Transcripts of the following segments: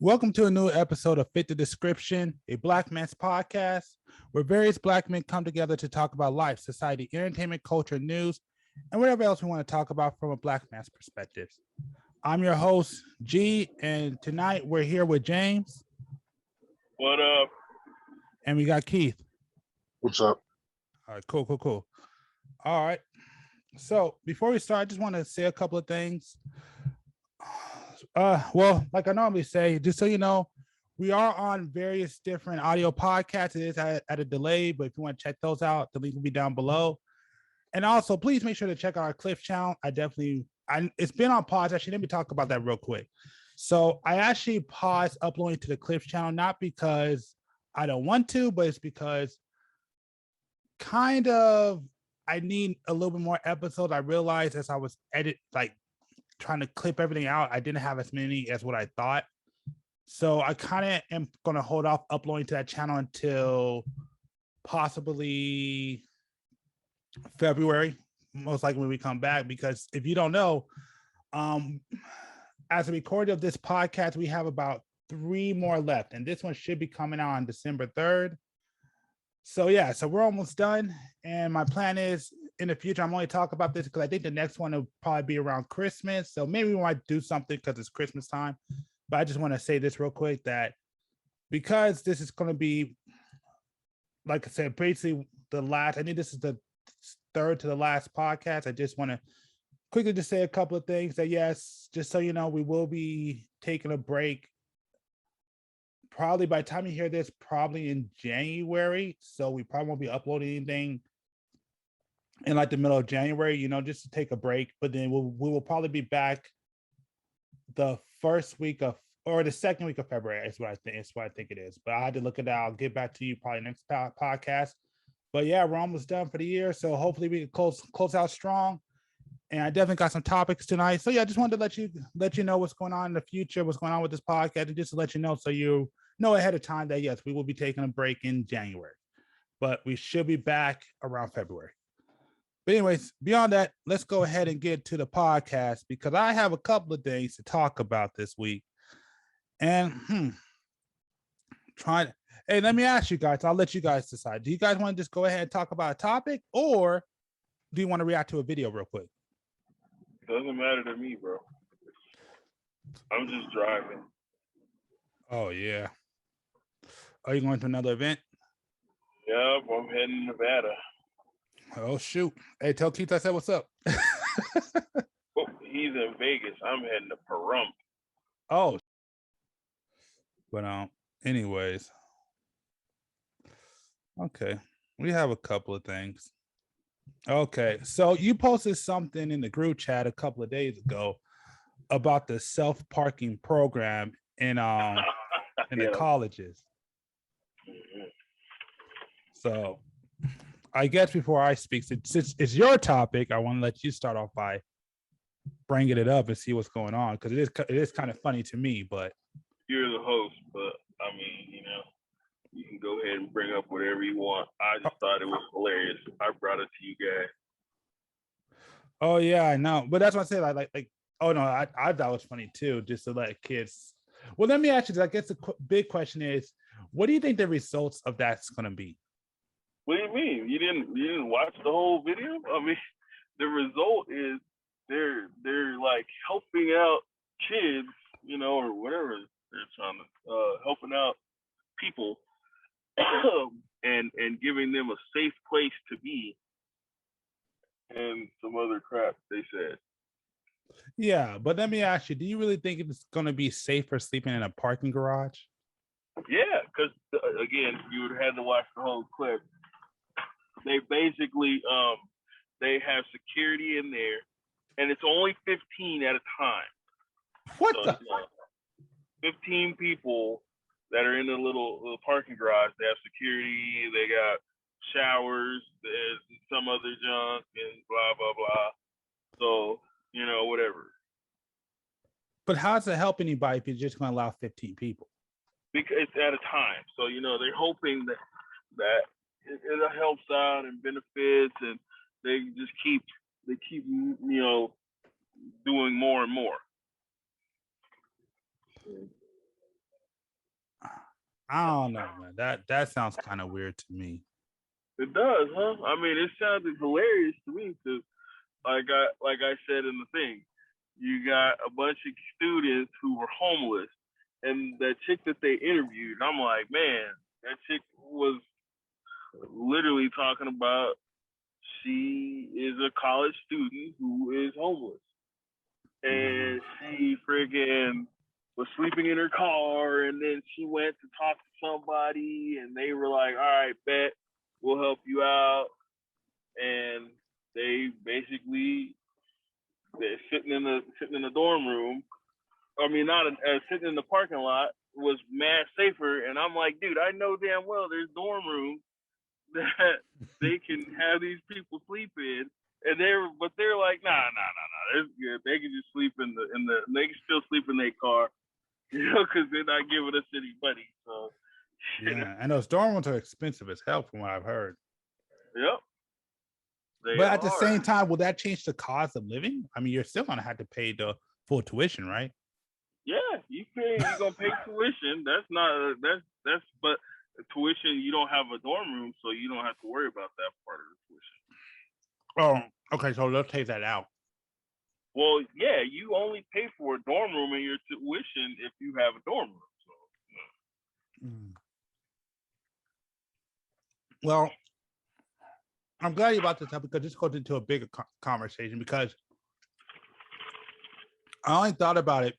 Welcome to a new episode of Fit the Description, a Black man's podcast where various Black men come together to talk about life, society, entertainment, culture, news, and whatever else we want to talk about from a Black man's perspective. I'm your host, G, and tonight we're here with James. What up? And we got Keith. What's up? All right, cool. All right. So before we start, I just want to say a couple of things. Well, like I normally say, just so you know, we are on various different audio podcasts. It is at a delay, but if you want to check those out, the link will be down below. And also, please make sure to check out our Cliff channel. It's been on pause. Actually, let me talk about that real quick. So I actually paused uploading to the Cliff channel, not because I don't want to, but it's because kind of I need a little bit more episodes. I realized as I was trying to clip everything out, I didn't have as many as what I thought. So I kind of am going to hold off uploading to that channel until possibly February, most likely when we come back, because if you don't know, as a recording of this podcast, we have about 3 more left, and this one should be coming out on December 3rd. So yeah, so we're almost done. And my plan is in the future, I'm only talking about this because I think the next one will probably be around Christmas. So maybe we might do something because it's Christmas time. But I just want to say this real quick that because this is going to be, like I said, basically I think this is the third to the last podcast. I just want to quickly just say a couple of things that yes, just so you know, we will be taking a break. Probably by the time you hear this, probably in January. So we probably won't be uploading anything in like the middle of January, just to take a break. But then we will probably be back the second week of February. Is what I think. It's what I think it is. But I had to look at that. I'll get back to you probably next podcast. But yeah, we're almost done for the year. So hopefully we can close out strong. And I definitely got some topics tonight. So yeah, I just wanted to let you know what's going on in the future, what's going on with this podcast, and just to let you know so you know ahead of time that yes, we will be taking a break in January. But we should be back around February. But anyways, beyond that, let's go ahead and get to the podcast because I have a couple of things to talk about this week. And hey, let me ask you guys, I'll let you guys decide. Do you guys want to just go ahead and talk about a topic, or do you want to react to a video real quick? Doesn't matter to me, bro. I'm just driving. Oh, yeah. Are you going to another event? Yep, I'm heading to Nevada. Oh, shoot. Hey, tell Keith I said what's up. Oh, he's in Vegas. I'm heading to Pahrump. Oh. But anyways. Okay. We have a couple of things. Okay. So you posted something in the group chat a couple of days ago about the self-parking program in the colleges. Mm-hmm. So I guess before I speak, since it's your topic, I want to let you start off by bringing it up and see what's going on, because it is kind of funny to me. But you're the host, but I mean, you can go ahead and bring up whatever you want. I just thought it was hilarious. I brought it to you guys. Oh yeah, I know, but that's what I said. Like. Oh no, I thought it was funny too, just to let kids. Well, let me ask you. I guess the big question is, what do you think the results of that's going to be? What do you mean? You didn't watch the whole video? I mean, the result is they're like helping out kids, or whatever they're trying to helping out people and giving them a safe place to be, and some other crap they said. Yeah, but let me ask you, do you really think it's going to be safer sleeping in a parking garage? Yeah, because again, you would have had to watch the whole clip. They basically they have security in there, and it's only 15 at a time. What so, the? 15 people that are in the little parking garage. They have security. They got showers. There's some other junk and blah blah blah. So whatever. But how does it help anybody if you're just going to allow 15 people? Because it's at a time. So they're hoping that it helps out and benefits, and they just keep doing more and more. I don't know, man. That sounds kind of weird to me. It does, huh? I mean, it sounded hilarious to me because, like I said in the thing, you got a bunch of students who were homeless, and that chick that they interviewed, I'm like, man, that chick was literally talking about she is a college student who is homeless, and she friggin' was sleeping in her car, and then she went to talk to somebody, and they were like, all right, bet, we'll help you out. And they basically, they're sitting in the dorm room. I mean, not sitting in the parking lot was mad safer. And I'm like, dude, I know damn well there's dorm rooms that they can have these people sleep in. And they're like, nah. They can just sleep they can still sleep in their car, because they're not giving us any money. So, Yeah, and those dorm rooms are expensive as hell, from what I've heard. Yep, they But at the are. same time, will that change the cost of living? I mean, you're still gonna have to pay the full tuition, right? Yeah, you're gonna pay tuition. But tuition, you don't have a dorm room, so you don't have to worry about that part of the tuition. Oh, okay. So let's take that out. Well, yeah, you only pay for a dorm room in your tuition if you have a dorm room. So. Well, I'm glad you brought this up because this goes into a bigger conversation, because I only thought about it.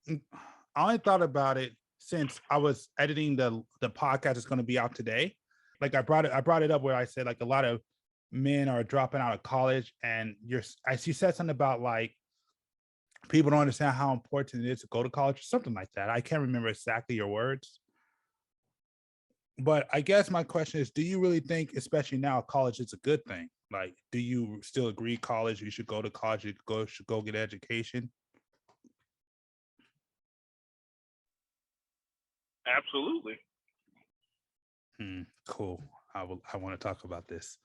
I only thought about it since I was editing the podcast that's going to be out today. Like I brought it up where I said like a lot of men are dropping out of college, and she said something about like people don't understand how important it is to go to college or something like that. I can't remember exactly your words. But I guess my question is, do you really think, especially now, college is a good thing? Like, do you still agree college, you should go to college, you should go get education? Absolutely. Cool. I want to talk about this.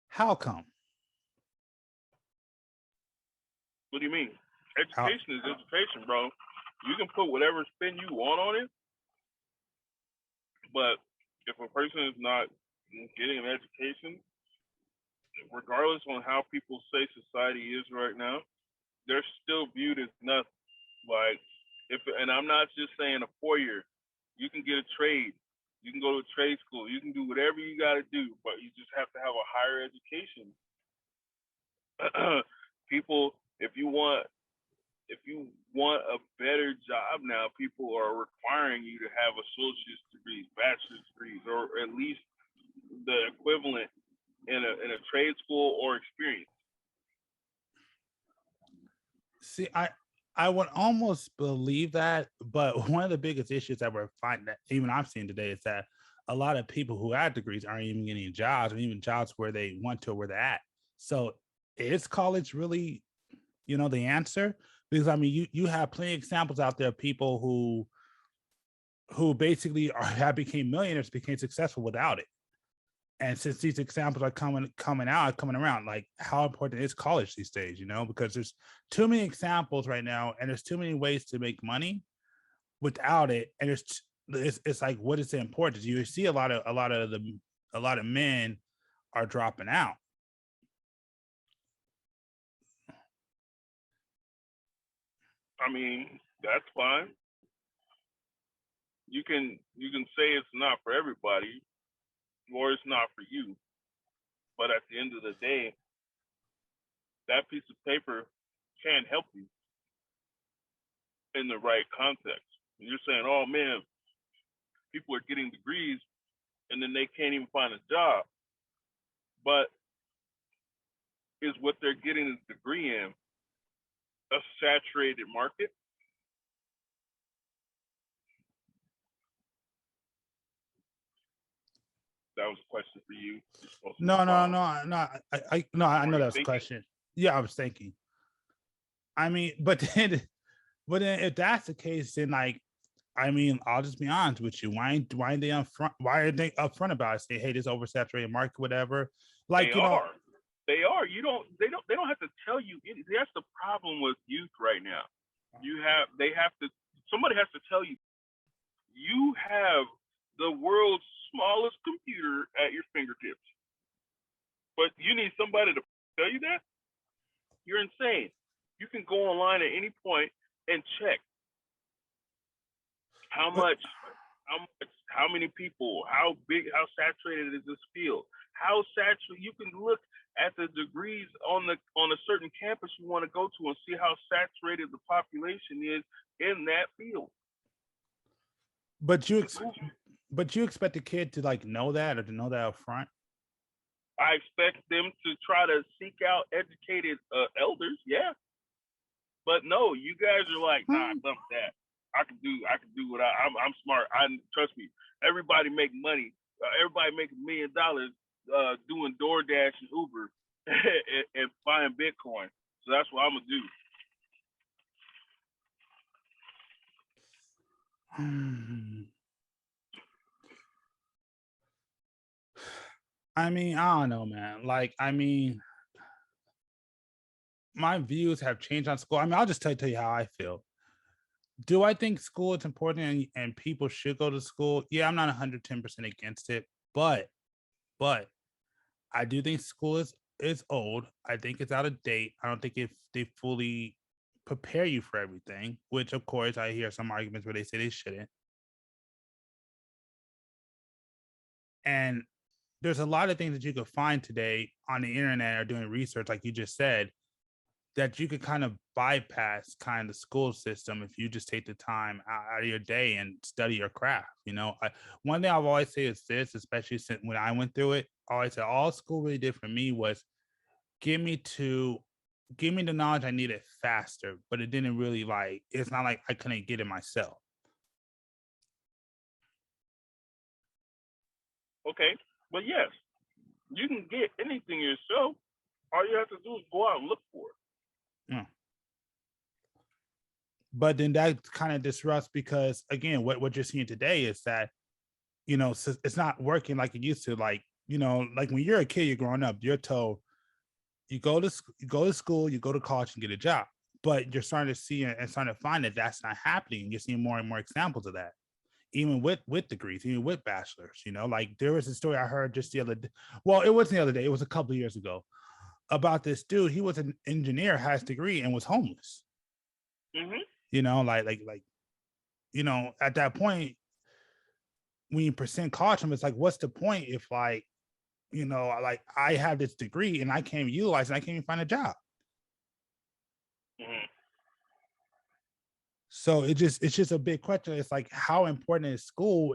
How come? What do you mean? Education is education, bro. You can put whatever spin you want on it, but if a person is not getting an education, regardless on how people say society is right now, they're still viewed as nothing. Like, and I'm not just saying a 4-year. You can get a trade. You can go to a trade school. You can do whatever you got to do, but you just have to have a higher education. People, if you want a better job now, people are requiring you to have associate's degrees, bachelor's degrees, or at least the equivalent in a trade school or experience. See, I would almost believe that, but one of the biggest issues that we're finding, that even I'm seeing today, is that a lot of people who have degrees aren't even getting jobs, or even jobs where they want to, or where they're at. So is college really, the answer? Because I mean, you have plenty of examples out there of people who basically have became millionaires, became successful without it. And since these examples are coming around, like how important is college these days? Because there's too many examples right now, and there's too many ways to make money without it. And it's like, what is the importance? You see a lot of men are dropping out. I mean, that's fine. You can say it's not for everybody, or it's not for you. But at the end of the day, that piece of paper can help you in the right context. And you're saying, oh man, people are getting degrees and then they can't even find a job. But is what they're getting a degree in a saturated market? That was a question for you. No. I know that's a question. Yeah, I was thinking. I mean, but then if that's the case, then like, I mean, I'll just be honest with you. Why are they upfront? Why are they upfront about it? Say, hey, this oversaturated market, whatever. Like, they are. They are. They don't have to tell you anything. That's the problem with youth right now. Somebody has to tell you, you have the world's smallest computer at your fingertips. But you need somebody to tell you that? You're insane. You can go online at any point and check how many people, how saturated is this field? How saturated, you can look at the degrees on a certain campus you want to go to and see how saturated the population is in that field. But you expect the kid to like know that or to know that up front? I expect them to try to seek out educated elders, yeah. But no, you guys are like, nah, dump that. I can do what I'm smart. Trust me. Everybody make money. Everybody make $1 million doing DoorDash and Uber and buying Bitcoin. So that's what I'm gonna do. I mean, I don't know, man. Like, I mean, my views have changed on school. I mean, I'll just tell you how I feel. Do I think school is important and people should go to school? Yeah, I'm not 110% against it, but I do think school is old. I think it's out of date. I don't think if they fully prepare you for everything, which of course I hear some arguments where they say they shouldn't. And there's a lot of things that you could find today on the internet or doing research, like you just said, that you could kind of bypass kind of the school system if you just take the time out of your day and study your craft. You know, one thing I've always said is this, especially since when I went through it, I always said all school really did for me was give me the knowledge I needed faster, but it didn't really like, it's not like I couldn't get it myself. Okay, but yes, you can get anything yourself. All you have to do is go out and look for it. Yeah. But then that kind of disrupts because again, what you're seeing today is that, you know, it's not working like it used to. Like, you know, like when you're a kid, you're growing up, you're told you go to school, you go to college and get a job. But you're starting to see and starting to find that that's not happening. You're seeing more and more examples of that, even with degrees, even with bachelors. You know, like there was a story I heard just the other day. Well, it wasn't the other day. It was a couple of years ago about this dude. He was an engineer, has a degree, and was homeless. Mm-hmm. You know, like, you know, at that point, when you present caution, it's like, what's the point if, like, you know, like I have this degree and I can't utilize it, I can't even find a job. Mm-hmm. So it's just a big question. It's like, how important is school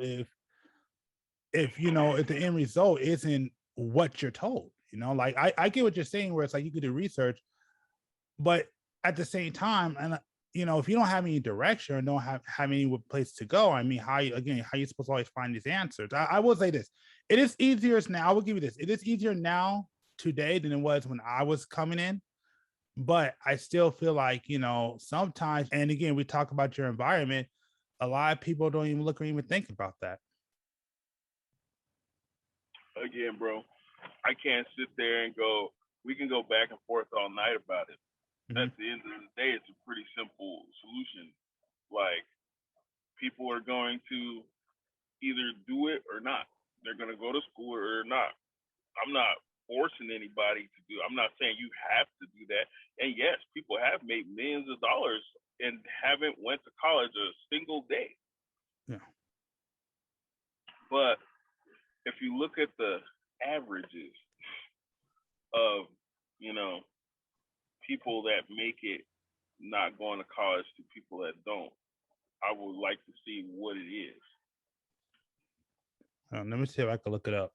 if you know, if the end result isn't what you're told? You know, like I get what you're saying, where it's like you could do research, but at the same time, and you know, if you don't have any direction or don't have any place to go, I mean, how you supposed to always find these answers? I will say this: it is easier now. I will give you this: it is easier now today than it was when I was coming in. But I still feel like, you know, sometimes, and again, we talk about your environment. A lot of people don't even look or even think about that. Again, bro, I can't sit there and go. We can go back and forth all night about it. Mm-hmm. At the end of the day, it's a pretty simple solution. Like, people are going to either do it or not. They're going to go to school or not. I'm not forcing anybody to do. I'm not saying you have to do that. And yes, people have made millions of dollars and haven't went to college a single day. Yeah. But if you look at the averages of, you know, people that make it not going to college to people that don't, I would like to see what it is. Let me see if I can look it up.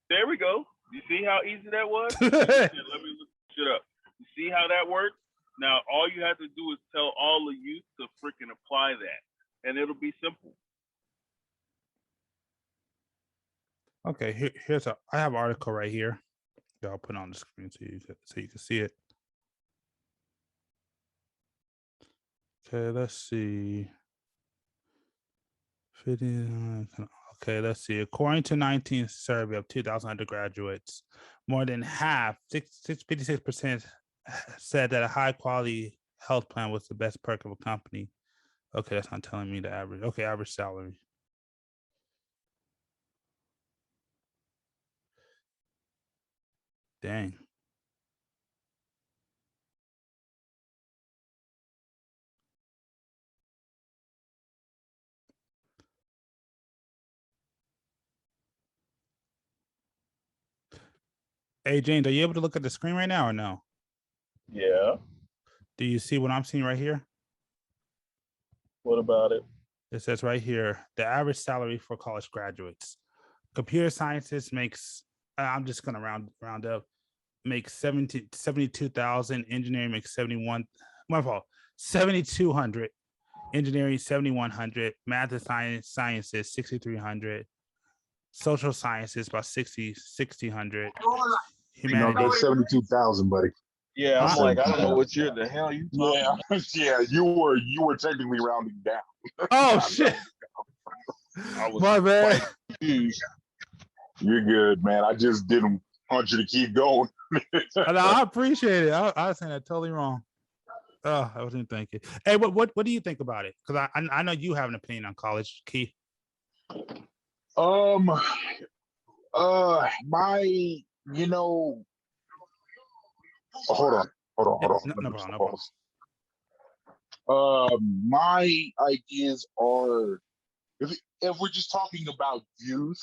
There we go. You see how easy that was? Let me look shit up. You see how that works? Now, all you have to do is tell all the youth to freaking apply that, and it'll be simple. Okay, I have an article right here. I'll put it on the screen so you can see it. Okay, let's see. Okay, let's see. According to 19th survey of 2,000 undergraduates, more than half, 56%, said that a high quality health plan? What's the best perk of a company? Okay, that's not telling me the average. Okay, average salary. Dang. Hey, James, are you able to look at the screen right now or no? Yeah. Do you see what I'm seeing right here? What about it? It says right here, the average salary for college graduates. Computer scientists makes, I'm just going to round up, makes 72,000. Engineering makes 71, my fault, 7,200. Engineering, 7,100. Math and sciences, 6,300. Social sciences, about 6,600. No, Humanities. that's 72,000, buddy. Yeah, I'm Huh? like, I don't know what the hell you talking Yeah, about. yeah, you were technically rounding down. Oh, shit. I was My bad. quite confused. You're good, man. I just didn't want you to keep going. I appreciate it. I was saying that totally wrong. Oh, I wasn't thinking. Hey, what do you think about it? Because I know you have an opinion on college, Keith. My, you know, hold on. No problem. My ideas are, if we're just talking about youth,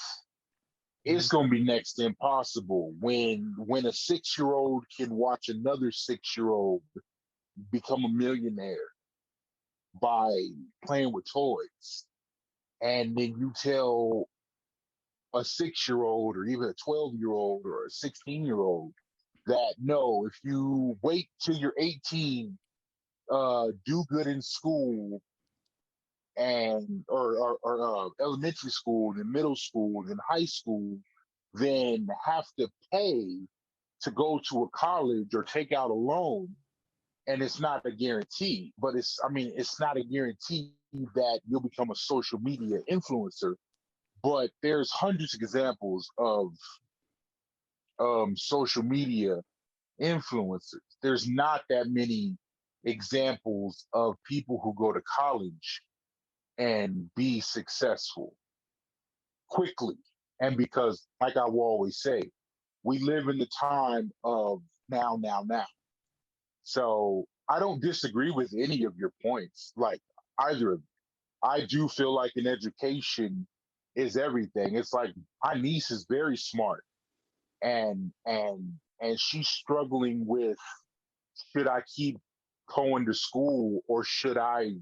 it's gonna be next to impossible when a 6-year-old can watch another 6-year-old become a millionaire by playing with toys, and then you tell a 6-year-old or even a 12-year-old or a 16-year-old that no, if you wait till you're 18, do good in school and or elementary school and middle school and high school, then have to pay to go to a college or take out a loan. And it's not a guarantee, but it's not a guarantee that you'll become a social media influencer. But there's hundreds of examples of social media influencers. There's not that many examples of people who go to college and be successful quickly. And because, like I will always say, we live in the time of now, now, now. So I don't disagree with any of your points, like either of them. I do feel like an education is everything. It's like my niece is very smart and she's struggling with, should I keep going to school or should I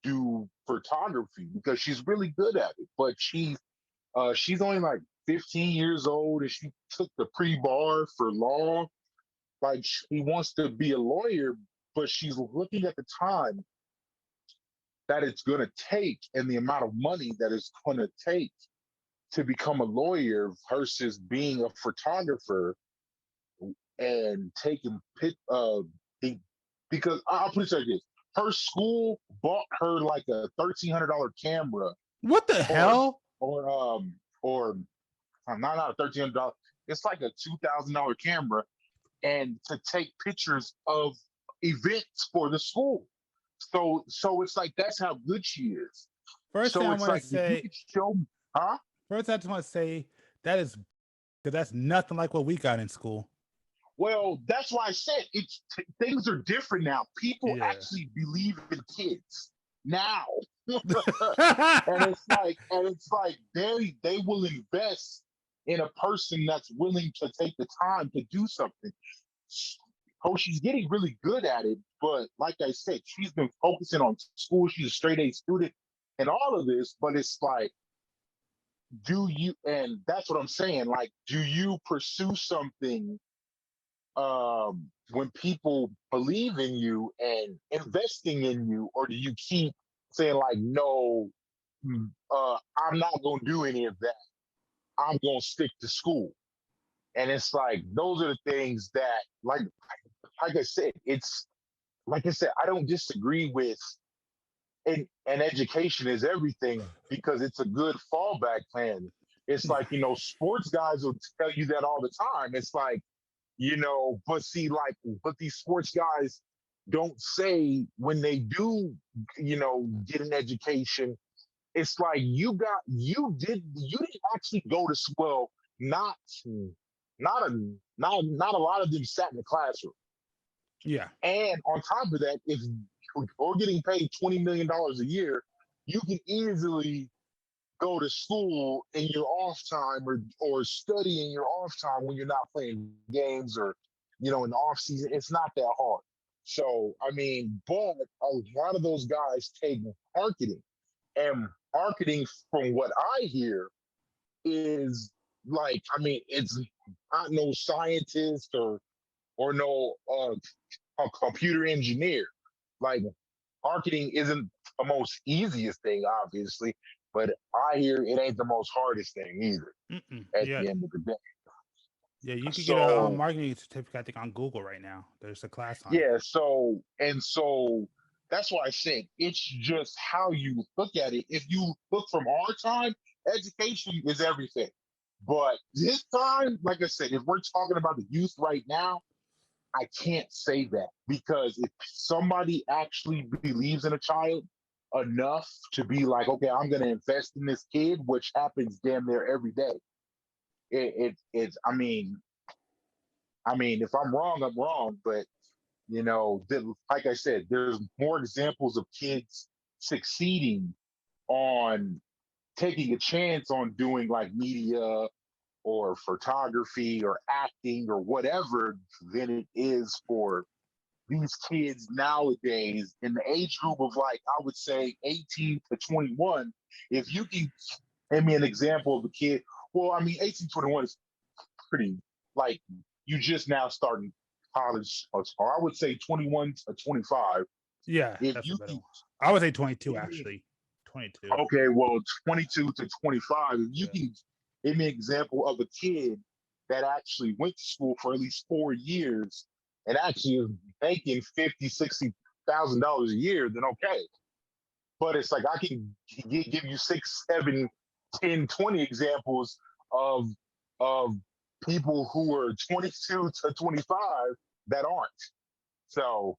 do photography, because she's really good at it, but she's only like 15 years old and she took the pre-bar for law. Like, she wants to be a lawyer, but she's looking at the time that it's going to take and the amount of money that it's going to take to become a lawyer versus being a photographer and taking because I'll put it like this: her school bought her like a $1,300 camera. What the hell? Or not a $1,300. It's like a $2,000 camera, and to take pictures of events for the school. So it's like that's how good she is. First thing I want to say, show, huh? First, I just want to say that is because that's nothing like what we got in school. Well, that's why I said things are different now. People actually believe in kids now. and it's like they will invest in a person that's willing to take the time to do something. Oh, she's getting really good at it, but like I said, she's been focusing on school. She's a straight A student and all of this, but it's like, and that's what I'm saying, like, do you pursue something when people believe in you and investing in you, or do you keep saying like, no, I'm not going to do any of that, I'm going to stick to school? And it's like, those are the things that, like I said, it's like I said, I don't disagree with, and education is everything because it's a good fallback plan. It's like, sports guys will tell you that all the time. It's like, but see, like, but these sports guys, don't say when they do, get an education. It's like you didn't actually go to school. Not not a lot of them sat in the classroom. Yeah. And on top of that, if you're getting paid $20 million a year, you can easily go to school in your off time, or study in your off time when you're not playing games, or in the off season. It's not that hard. So I mean, but a lot of those guys take marketing, and marketing, from what I hear, is like, I mean, it's not no scientist or no a computer engineer. Like, marketing isn't the most easiest thing, obviously, but I hear it ain't the most hardest thing either. At Yeah. the end of the day, Yeah, you could get a so marketing certificate, I think, on Google right now. There's a class on it. yeah, so that's why I think it's just how you look at it. If you look from our time, education is everything. But this time, like I said, if we're talking about the youth right now, I can't say that, because if somebody actually believes in a child enough to be like, okay, I'm going to invest in this kid, which happens damn near every day. It's, I mean, if I'm wrong, I'm wrong. But like I said, there's more examples of kids succeeding on taking a chance on doing like media or photography or acting or whatever than it is for these kids nowadays in the age group of, like, I would say 18 to 21. If you can give me an example of a kid, well, I mean, 18 to 21 is pretty, like, you just now starting college, or I would say 21 to 25. Yeah, If that's a you better can one. I would say 22, give me, actually. 22. okay, well, 22 to 25, if you Yeah. can give me an example of a kid that actually went to school for at least 4 years and actually is making 50, $60,000 a year, then okay. But it's like I can give you 6, 7, 10, 20 examples of of people who are 22 to 25 that aren't. So,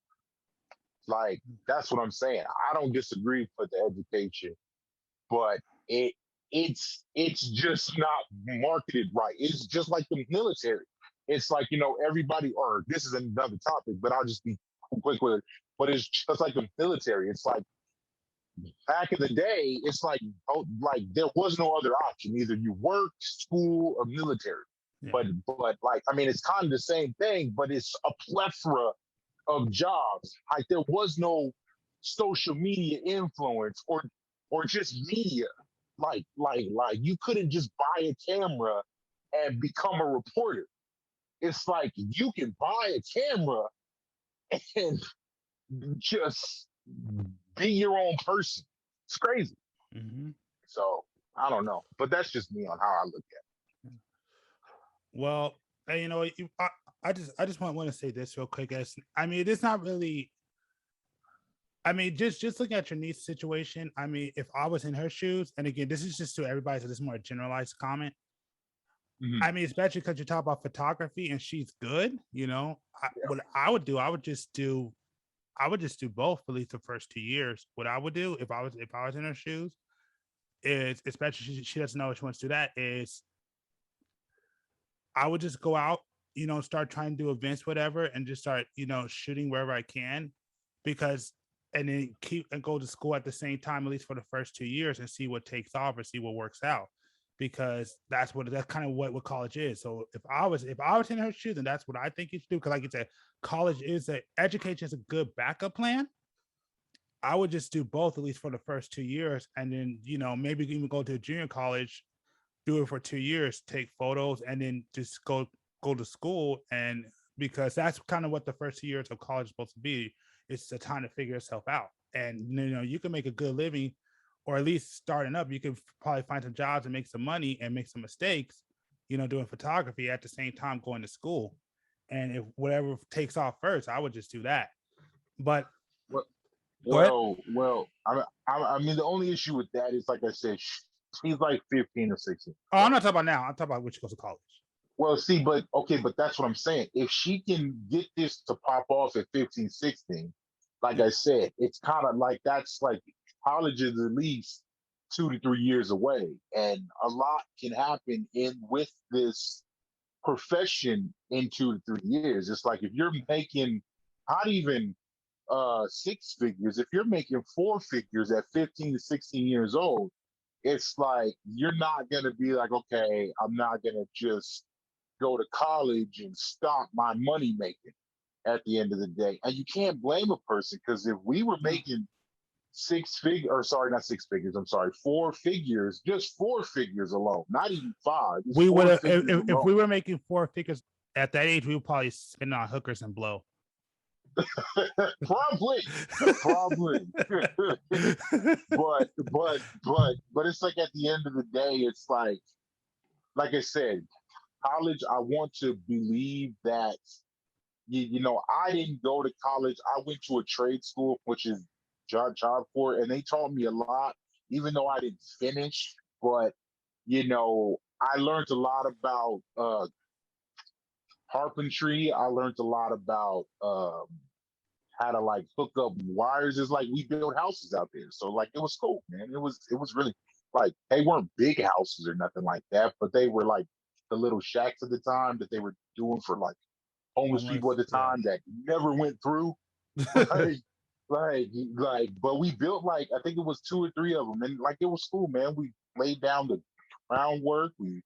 like, that's what I'm saying. I don't disagree with the education, but it it's just not marketed right. It's just like the military. It's like, everybody, or this is another topic, but I'll just be quick with it. But it's just like the military. It's like, back in the day, it's like, oh, like there was no other option. Either you worked, school, or military. Yeah. But like, I mean, it's kind of the same thing, but it's a plethora of jobs. Like, there was no social media influence, or just media. Like you couldn't just buy a camera and become a reporter. It's like you can buy a camera and just be your own person. It's crazy. Mm-hmm. So I don't know, but that's just me on how I look at Well, I just want to say this real quick. As I mean, it's not really. I mean, just looking at your niece's situation. I mean, if I was in her shoes, and again, this is just to everybody, so this is more a generalized comment. it. Mm-hmm. I mean, especially because you talk about photography and she's good. What I would do, I would just do both for at least the first 2 years. What I would do if I was in her shoes is, especially she doesn't know if she wants to do that, is I would just go out, start trying to do events, whatever, and just start, shooting wherever I can, because and then keep and go to school at the same time, at least for the first 2 years, and see what takes off or see what works out. Because that's kind of what college is. So if I was in her shoes, then that's what I think you should do. Because like you said, education is a good backup plan. I would just do both, at least for the first 2 years, and then maybe even go to a junior college, do it for 2 years, take photos, and then just go to school. And because that's kind of what the first 2 years of college is supposed to be. It's the time to figure yourself out, and you can make a good living, or at least starting up. You can probably find some jobs and make some money and make some mistakes, doing photography at the same time going to school. And if whatever takes off first, I would just do that. But Well, go ahead. well. I mean, the only issue with that is, like I said, she's like 15 or 16. Oh, I'm So not talking about now. I'm talking about when she goes to college. Well, see, but okay, but that's what I'm saying. If she can get this to pop off at 15, 16, like I said, it's kind of like that's like college is at least 2 to 3 years away. And a lot can happen in with this profession in 2 to 3 years. It's like if you're making not even six figures, if you're making four figures at 15 to 16 years old, it's like you're not gonna be like, okay, I'm not gonna just go to college and stop my money making at the end of the day. And you can't blame a person because if we were making six figures, or sorry, not six figures, I'm sorry, four figures, just four figures alone, not even five, just We would four have figures if we alone. were making four figures at that age, we would probably spend on hookers and blow. Probably, probably. But it's like at the end of the day, it's like I said, college, I want to believe that I didn't go to college. I went to a trade school, which is job corps, and they taught me a lot, even though I didn't finish. But I learned a lot about carpentry. I learned a lot about how to like hook up wires. Is like we built houses out there, so like it was cool, man. It was really like they weren't big houses or nothing like that, but they were like the little shacks at the time that they were doing for like homeless people Homeless, at the yeah. time that never went through. like, but we built like I think it was two or three of them, and like it was cool, man. We laid down the groundwork, we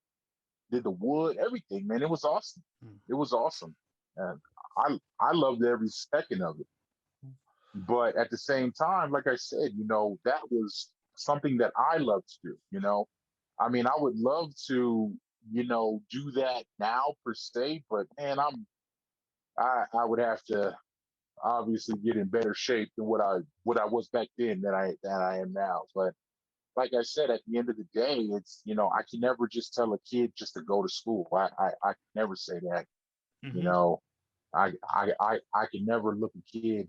did the wood, everything, man. It was awesome. Mm. It was awesome, and I loved every second of it. But at the same time, like I said, that was something that I love to do. I mean, I would love to, do that now per se, but man, I would have to obviously get in better shape than what I was back then that I am now. But like I said, at the end of the day, it's I can never just tell a kid just to go to school. I can never say that. You Hmm. know, I can never look a kid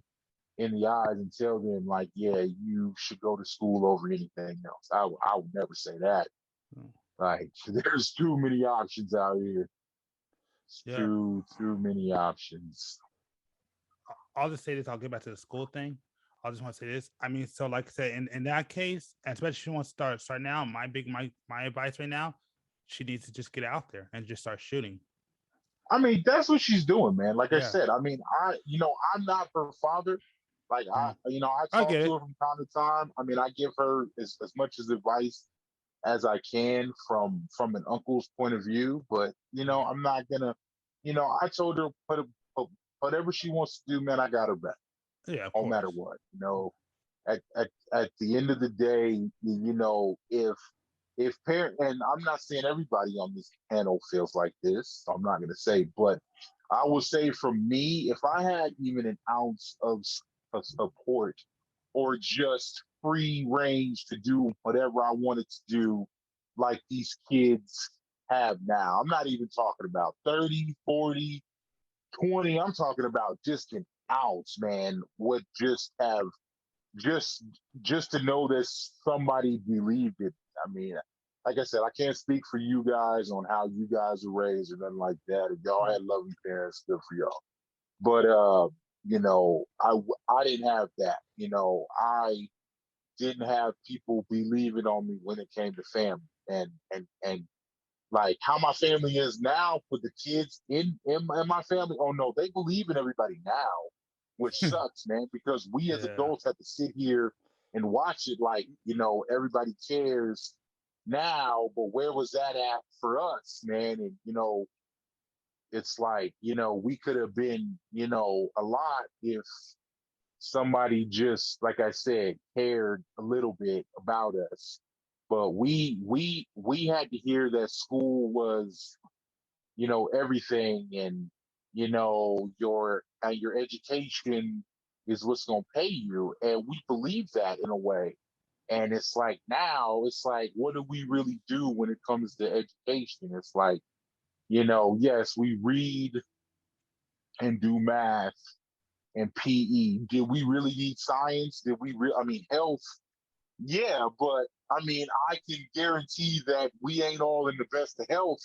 in the eyes and tell them like, yeah, you should go to school over anything else. I would never say that. Like, there's too many options out here. It's Yeah. too many options. I'll just say this. I'll get back to the school thing. I just want to say this. I mean, so like I said, in that case, especially if she wants to start now, my advice right now, she needs to just get out there and just start shooting. I mean, that's what she's doing, man. Like I Yeah. said, I mean, I'm not her father. Like Mm. I I talk get to it. her from time to time. I mean, I give her as much as advice as I can from an uncle's point of view. But I'm not gonna. I told her put whatever she wants to do, man. I got her back, Yeah, of no matter course. what. At the end of the day, if parent, and I'm not saying everybody on this panel feels like this, so I'm not going to say, but I will say from me, if I had even an ounce of support or just free range to do whatever I wanted to do, like these kids have now, I'm not even talking about 30, 40, 20. I'm talking about just an ounce, man, would just have just just to know that somebody believed it. I mean, like I said, I can't speak for you guys on how you guys were raised or nothing like that. If y'all had loving parents, good for y'all. But I didn't have that. I didn't have people believing on me when it came to family, and like how my family is now with the kids in my family. Oh no, they believe in everybody now, which sucks, man, because we as Yeah. adults have to sit here and watch it like, everybody cares now, but where was that at for us, man? And it's like, we could have been, a lot if somebody just, like I said, cared a little bit about us. But we had to hear that school was, everything, and your education is what's going to pay you, and we believe that in a way. And it's like now, it's like, what do we really do when it comes to education? It's like, yes, we read and do math and PE. Did we really need science? I mean, health? Yeah, but I mean, I can guarantee that we ain't all in the best of health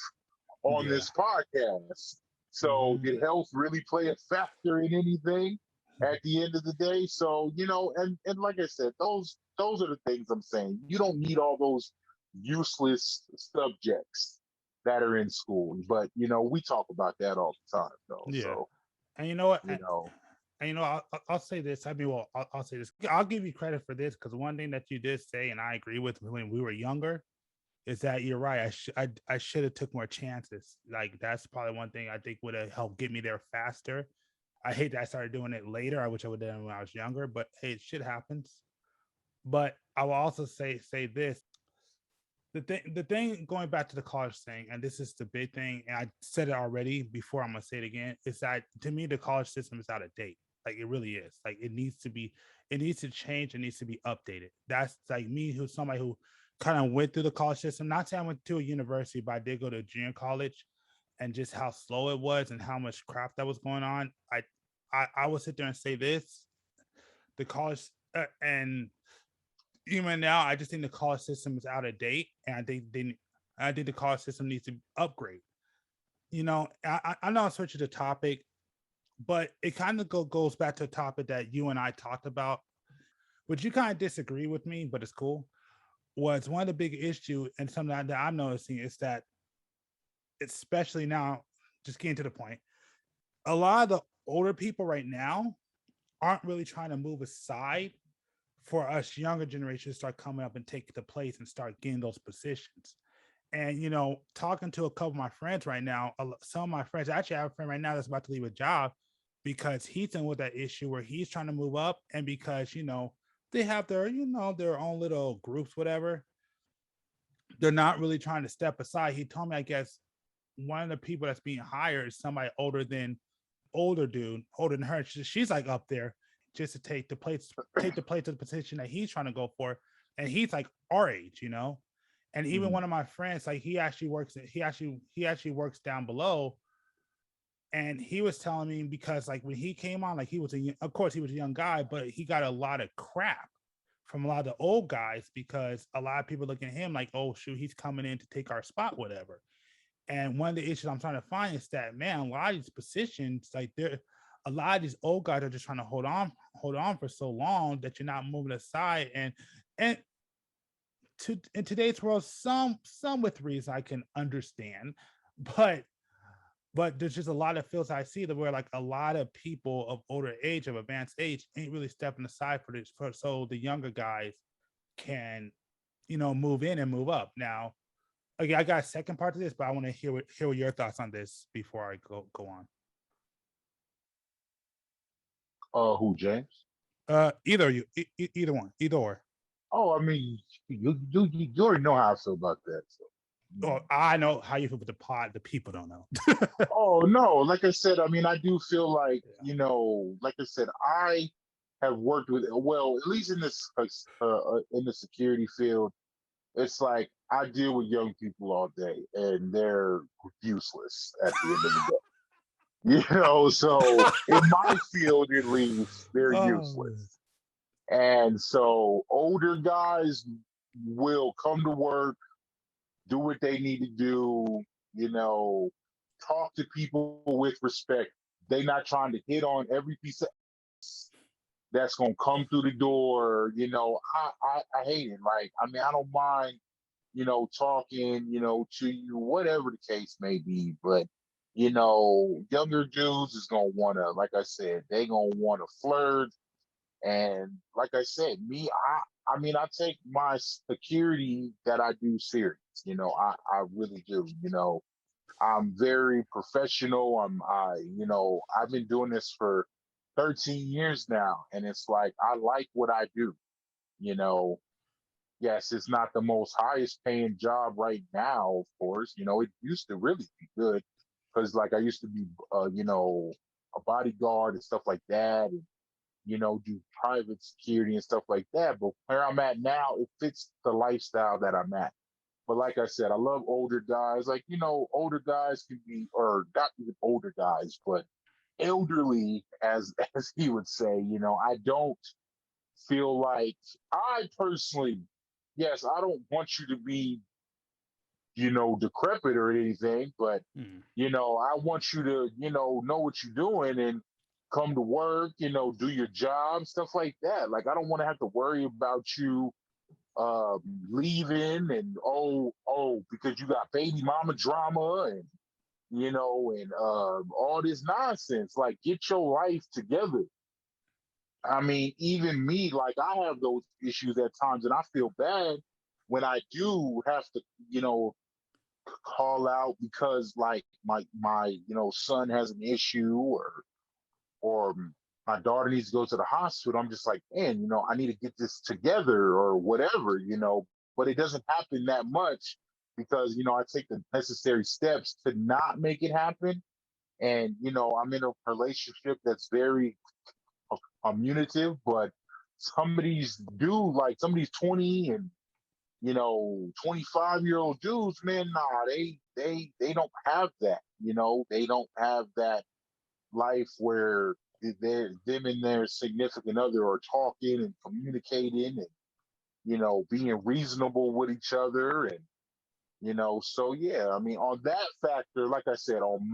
on Yeah. this podcast. So Mhm. did health really play a factor in anything at the end of the day? So, and like I said, those are the things I'm saying. You don't need all those useless subjects that are in school. But we talk about that all the time though. Yeah. So, And you know what? you know, And I'll say this. I mean, well, I'll say this. I'll give you credit for this because one thing that you did say, and I agree with when we were younger, is that you're right. I should have took more chances. Like that's probably one thing I think would have helped get me there faster. I hate that I started doing it later. I wish I would have done it when I was younger, but hey, shit happens. But I will also say this. The thing going back to the college thing, and this is the big thing, and I said it already before, I'm gonna say it again, is that to me the college system is out of date. Like it really is. Like it needs to change, it needs to be updated. That's like me, who's somebody who kind of went through the college system. Not saying I went to a university, but I did go to junior college, and just how slow it was and how much crap that was going on. I will sit there and say this: the college and even now, I just think the college system is out of date, and I think the college system needs to upgrade. I know I'm switching the topic, but it kind of goes back to a topic that you and I talked about, which you kind of disagree with me, but it's cool. Was one of the big issue and something that I'm noticing is that, especially now, just getting to the point, a lot of the older people right now aren't really trying to move aside for us younger generations to start coming up and take the place and start getting those positions. And talking to a couple of my friends right now, some of my friends, actually I have a friend right now that's about to leave a job because he's dealing with that issue where he's trying to move up, and because they have their own little groups, whatever. They're not really trying to step aside. He told me, I guess one of the people that's being hired is somebody older than her. She's like up there just to take the place of the position that he's trying to go for, and he's like our age. And even mhm. one of my friends, like he actually works down below, and he was telling me because like when he came on, like of course he was a young guy, but he got a lot of crap from a lot of the old guys because a lot of people looking at him like, oh shoot, he's coming in to take our spot, whatever. And one of the issues I'm trying to find is that, man, a lot of these positions, like a lot of these old guys are just trying to hold on for so long that you're not moving aside. And in today's world, some with reason I can understand, but there's just a lot of fields I see that where like a lot of people of older age, of advanced age, ain't really stepping aside for this, so the younger guys can, move in and move up. Now, okay, I got a second part to this, but I want to hear your thoughts on this before I go on. Who, James? Either you, either one, either or. Oh, I mean, you already know how I feel about that. So, Oh, I know how you feel with the pod. The people don't know. oh no, like I said, I mean, I do feel like Yeah. like I said, I have worked with, well, at least in this in the security field, it's like I deal with young people all day, and they're useless at the end of the day. So in my field, at least, they're Oh, useless. And so older guys will come to work, do what they need to do, you know, talk to people with respect. They not trying to hit on every piece of that's gonna come through the door. I hate it. Like, I mean, I don't mind, talking, to you, whatever the case may be, but younger dudes is gonna wanna, like I said, they gonna wanna flirt. And like I said, I mean, I take my security that I do serious. I really do. I'm very professional. I've been doing this for 13 years now, and it's like I like what I do. You know, yes, it's not the most highest paying job right now, of course. It used to really be good because, like, I used to be, a bodyguard and stuff like that, and do private security and stuff like that. But where I'm at now, it fits the lifestyle that I'm at. But like I said, I love older guys. Like, older guys can be, or not even older guys, but elderly, as as he would say. I don't feel like, I personally, yes, I don't want you to be decrepit or anything, but Hmm. I want you to, know what you're doing and come to work, do your job, stuff like that. Like I don't want to have to worry about you um, leaving and because you got baby mama drama and all this nonsense. Like get your life together. I mean, even me, like I have those issues at times, and I feel bad when I do have to, you know, call out because like my son has an issue or my daughter needs to go to the hospital. I'm just like, man, I need to get this together or whatever, but it doesn't happen that much because I take the necessary steps to not make it happen. And I'm in a relationship that's very communicative, but some of these dudes, like some of these 20 and 25-year-old dudes, man, nah, they don't have that. They don't have that life where them and their significant other are talking and communicating and being reasonable with each other. And so yeah, I mean, on that factor, like I said, on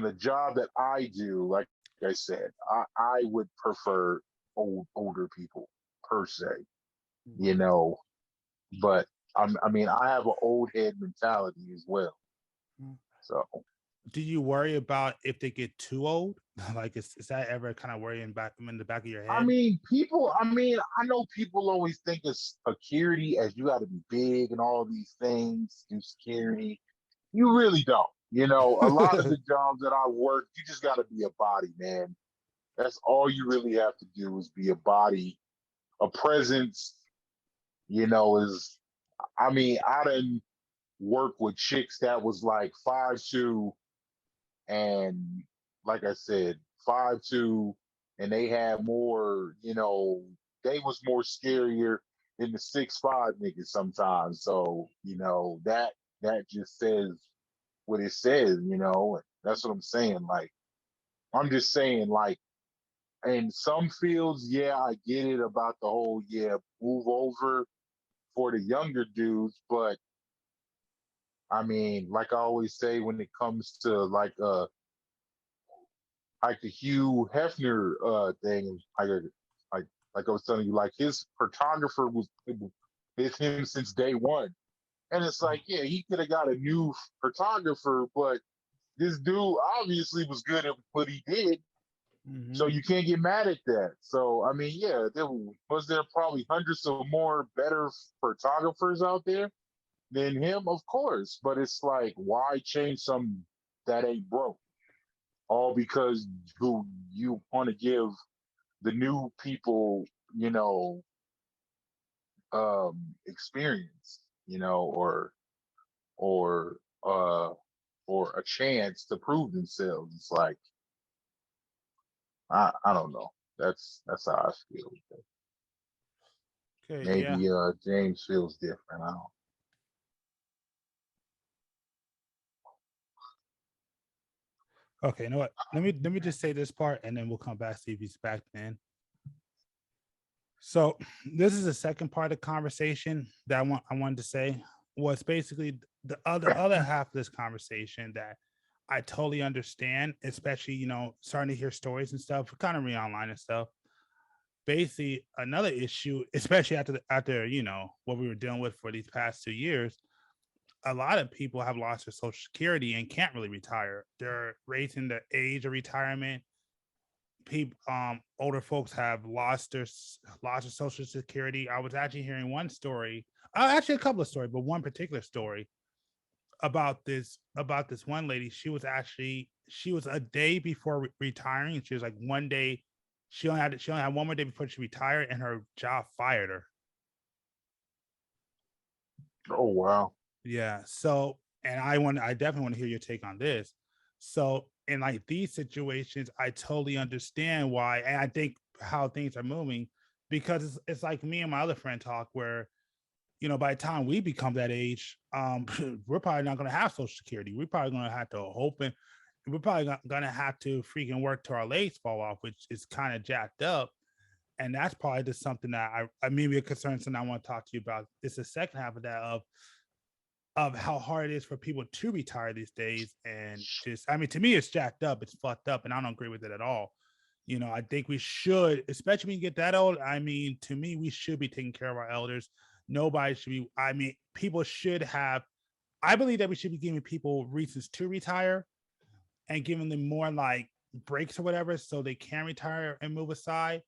the job that I do, like I said, I would prefer older people per se, you know, but I mean, I have an old head mentality as well. So, Do you worry about if they get too old? Like, is that ever kind of worrying back in the back of your head? I know people always think of security as you got to be big and all these things, do security. You really don't. A lot of the jobs that I work, you just got to be a body, man. That's all you really have to do is be a body. A presence, is, I mean, I didn't work with chicks that was like 5'2" and like I said, 5'2", and they had more, they was more scarier than the 6'5" niggas sometimes. So, that just says what it says, That's what I'm saying. Like, I'm just saying, like, in some fields, yeah, I get it about the whole, yeah, move over for the younger dudes, but I mean, like I always say when it comes to like the Hugh Hefner thing, like like I was telling you, like his photographer was with him since day one. And it's like, yeah, he could have got a new photographer, but this dude obviously was good at what he did. So Hmm. you can't get mad at that. So I mean, yeah, there probably hundreds of more better photographers out there than him, of course. But it's like, why change something that ain't broke? All because you want to give the new people, experience, or uh or a chance to prove themselves. It's like I don't know. That's how I feel. Okay, yeah. Maybe James feels different. I don't. Okay, you know what? Let me just say this part, and then we'll come back see if he's back then. So this is the second part of the conversation that I wanted to say was basically the other half of this conversation that I totally understand, especially starting to hear stories and stuff, kind of read online and stuff. Basically, another issue, especially after what we were dealing with for these past 2 years, a lot of people have lost their social security and can't really retire. They're raising the age of retirement. People, older folks have lost their social security. I was actually hearing one story, actually a couple of stories, but one particular story about this one lady. She was a day before retiring. She was like one day. She only had one more day before she retired, and her job fired her. Oh wow. Yeah. So, and I definitely want to hear your take on this. So, in like these situations, I totally understand why, and I think how things are moving because it's like me and my other friend talk where, by the time we become that age, we're probably not going to have social security. We're probably going to have to hope and we're probably going to have to freaking work till our legs fall off, which is kind of jacked up. And that's probably just something that I maybe a concern, something I want to talk to you about. It's the second half of that of of how hard it is for people to retire these days. And just, I mean, to me, it's jacked up, it's fucked up, and I don't agree with it at all. I think we should, especially when you get that old. I mean, to me, we should be taking care of our elders. Nobody should be, I mean, people should have, I believe that we should be giving people reasons to retire and giving them more like breaks or whatever so they can retire and move aside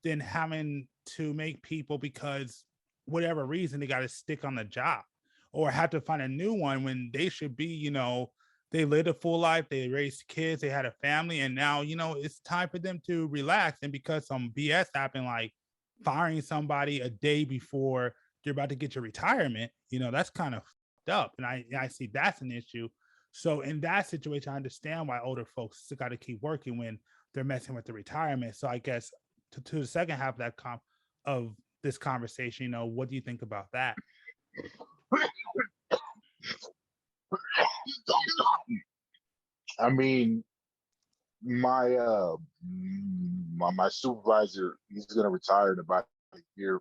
than having to make people, because whatever reason, they got to stick on the job or have to find a new one when they should be, they lived a full life, they raised kids, they had a family, and now, it's time for them to relax. And because some BS happened, like firing somebody a day before you're about to get your retirement, that's kind of up. And I see that's an issue. So in that situation, I understand why older folks still got to keep working when they're messing with the retirement. So I guess to the second half of of this conversation, what do you think about that? I mean, my my supervisor, he's gonna retire in about a year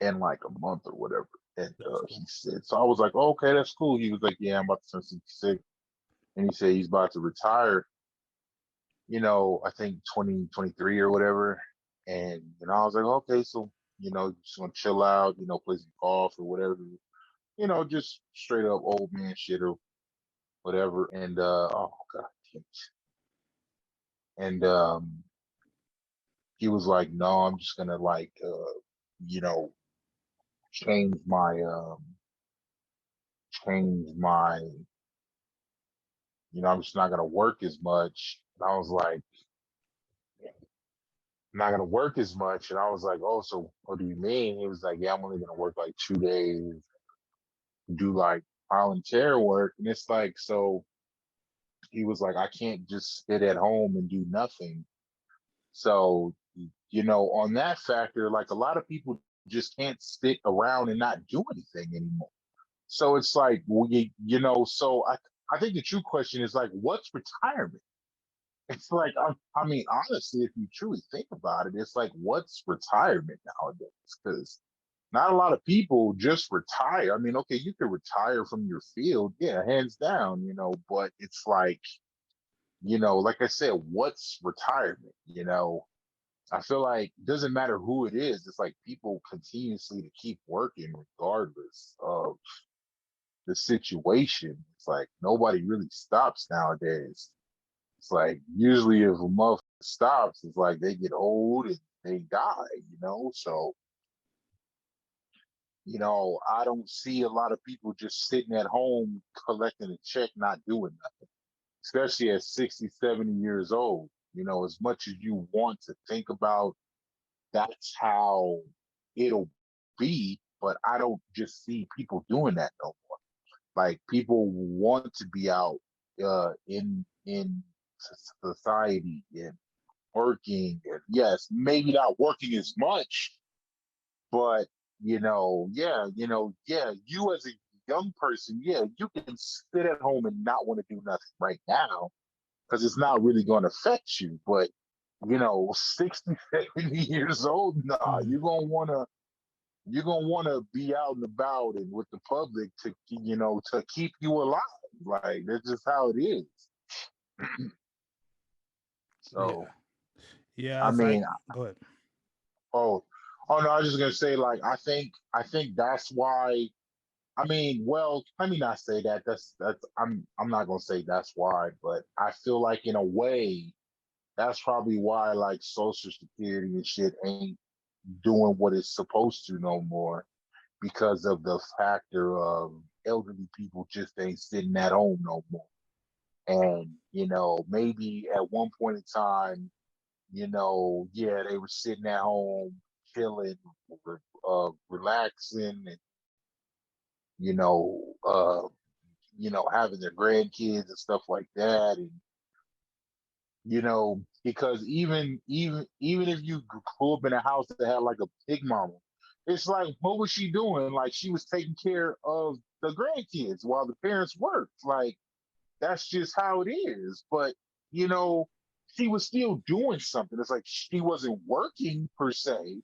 and like a month or whatever. And he said, so I was like, oh, okay, that's cool. He was like, yeah, I'm about to turn 66. And he said he's about to retire, I think 2023 or whatever. And I was like, okay, so, just gonna chill out, play some golf or whatever, just straight up old man shit or whatever. And oh god, and he was like, no, I'm just gonna like you know, change my change my I'm just not gonna work as much. And I was like, I'm not gonna work as much. And I was like, oh, so what do you mean? He was like, yeah, I'm only gonna work like 2 days, do like volunteer work. And it's like, so he was like, I can't just sit at home and do nothing. So, on that factor, like a lot of people just can't sit around and not do anything anymore. So it's like, well, so I think the true question is like, what's retirement? It's like, I mean, honestly, if you truly think about it, it's like, what's retirement nowadays? Because not a lot of people just retire. I mean, okay, you can retire from your field, yeah, hands down, but it's like I said, what's retirement? I feel like it doesn't matter who it is. It's like people continuously to keep working regardless of the situation. It's like nobody really stops nowadays. It's like usually if a motherfucker stops, it's like they get old and they die. So, I don't see a lot of people just sitting at home collecting a check, not doing nothing, especially at 60, 70 years old. As much as you want to think about that's how it'll be, but I don't just see people doing that no more. Like people want to be out in society and working, and yes, maybe not working as much, but yeah, you as a young person, yeah, you can sit at home and not want to do nothing right now because it's not really going to affect you. But 60, 70 years old, nah, Mm. you're gonna want to be out and about and with the public to keep you alive. Like that's just how it is. Yeah. So Yeah. I It's like, mean, go ahead. oh, oh no, I was just gonna say like I think that's why. I mean, well, let me not say that. That's I'm not gonna say that's why, but I feel like in a way that's probably why like Social Security and shit ain't doing what it's supposed to no more because of the factor of elderly people just ain't sitting at home no more. And maybe at one point in time, yeah, they were sitting at home, chilling, relaxing, and you know, uh, having their grandkids and stuff like that, and because even if you grew up in a house that had like a big mama, it's like, what was she doing? Like she was taking care of the grandkids while the parents worked. Like that's just how it is. But you know, she was still doing something. It's like she wasn't working per se,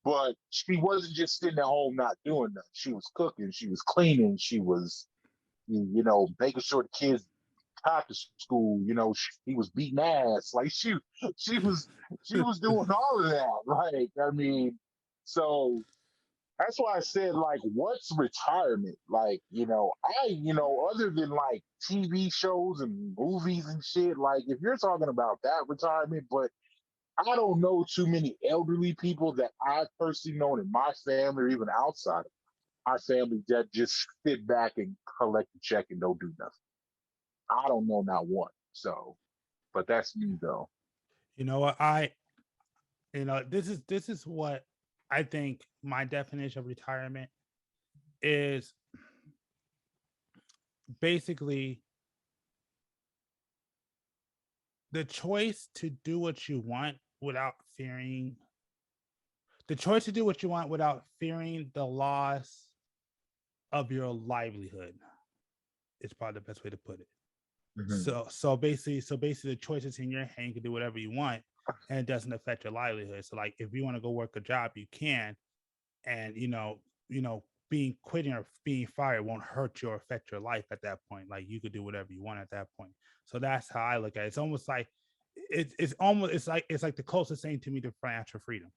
But she wasn't just sitting at home not doing nothing. She was cooking, she was cleaning, she was, making sure the kids got to school. He was beating ass. Like she was, she was doing all of that. Like, I mean, so that's why I said, like, what's retirement? Like, other than like TV shows and movies and shit, like, if you're talking about that retirement, but I don't know too many elderly people that I've personally known in my family or even outside of my family that just sit back and collect a check and don't do nothing. I don't know not one. So, but that's me though. You know what? This is what I think my definition of retirement is basically the choice to do what you want without fearing the loss of your livelihood. It's probably the best way to put it. Mm-hmm. So basically the choice is in your hand. You can do whatever you want and it doesn't affect your livelihood. So like if you want to go work a job, you can, and being quitting or being fired won't hurt you or affect your life at that point. Like you could do whatever you want at that point. So that's how I look at it. It's almost like it's like the closest thing to me to financial freedom.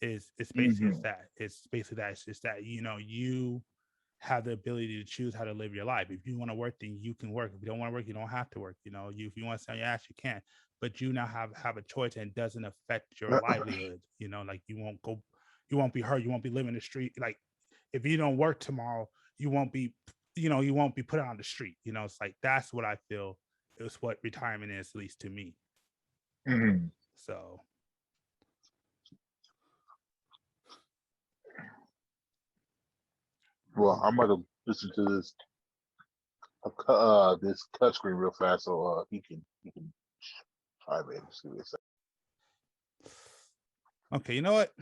It's basically Mm-hmm. it's basically that. It's just that you have the ability to choose how to live your life. If you want to work, then you can work. If you don't want to work, you don't have to work. If you want to stay on your ass, you can. But you now have a choice, and it doesn't affect your livelihood. Like you won't be hurt. You won't be living the street. Like if you don't work tomorrow, you won't be, you won't be put on the street. It's like that's what I feel is what retirement is, at least to me. Mm-hmm. So Well, I'm gonna listen to this touchscreen real fast so he can chime in. Just give me a second. okay, you know what?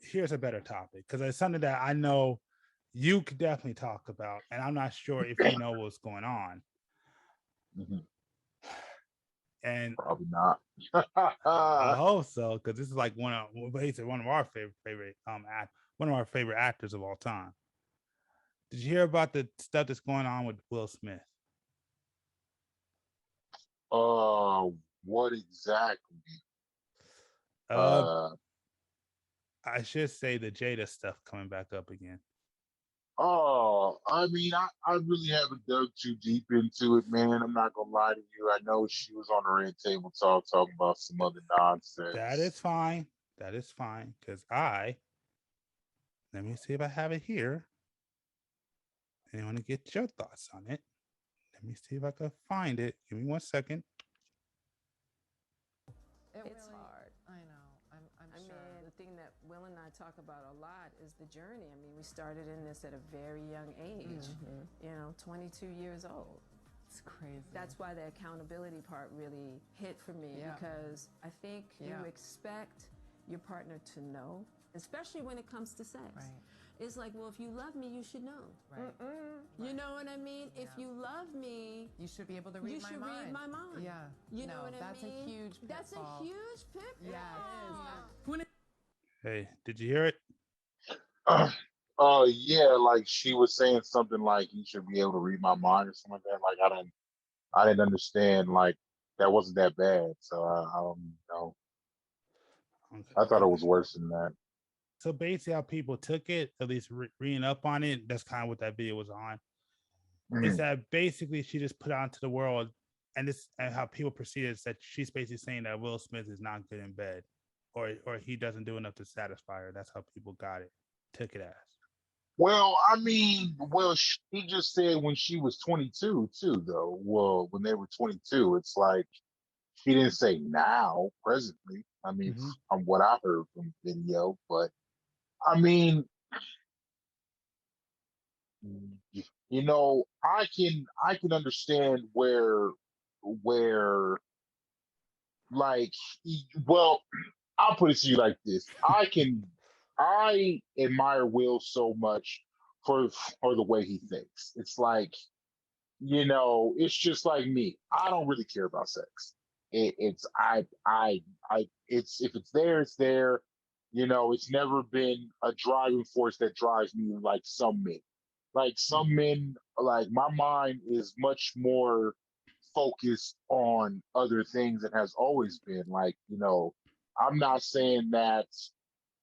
Here's a better topic because it's something that I know you could definitely talk about, and I'm not sure if you know what's going on. Mm-hmm. And Probably not. I hope so, because this is like one of our one of our favorite actors of all time. Did you hear about the stuff that's going on with Will Smith? uh, what exactly? Uh, Uh, I should say the Jada stuff coming back up again. I mean, I really haven't dug too deep into it, man. I'm not gonna lie to you. I know she was on the Red Table Talk talking about some other That nonsense. is fine. That is fine, because let me see if I have it here. And I want to get your thoughts on it. Let me see if I can find it. Give me 1 second. It's hard. I know. I'm sure. Mean, the thing that Will and I talk about a lot is the journey. I mean, we started in this at a very young age, 22 years old. It's crazy. That's why the accountability part really hit for me, because I think you expect your partner to know, especially when it comes to sex. Right. It's like, well, if you love me, you should know. Right. You know what I mean? If you love me, you should be able to read you my should mind. read my mind. Yeah. You know what I that's mean? a huge pitfall. That's a huge pitfall. Yeah, it is. Hey, did you hear it? Yeah, like she was saying something like you should be able to read my mind or something like that. Like I didn't understand. Like that wasn't that bad. So I don't know. Okay. I thought it was worse than that. So basically, how people took it, at least reading up on it, that's kind of what that video was on. Is Mhm. that basically she just put out into the world, and how people perceive it is that she's basically saying that Will Smith is not good in bed, or he doesn't do enough to satisfy her. That's how people took it as. Well, I mean, she just said when she was 22 too, though. Well, when they were 22, it's like she didn't say now, presently. I mean, Mm-hmm. from what I heard from the video, but I mean, I can understand where like well, I'll put it to you like this. I admire Will so much for the way he thinks. It's like, it's just like me. I don't really care about sex. It's I it's if it's there, it's there. It's never been a driving force that drives me like some men. Like some men, like my mind is much more focused on other things and has always been. Like, I'm not saying that,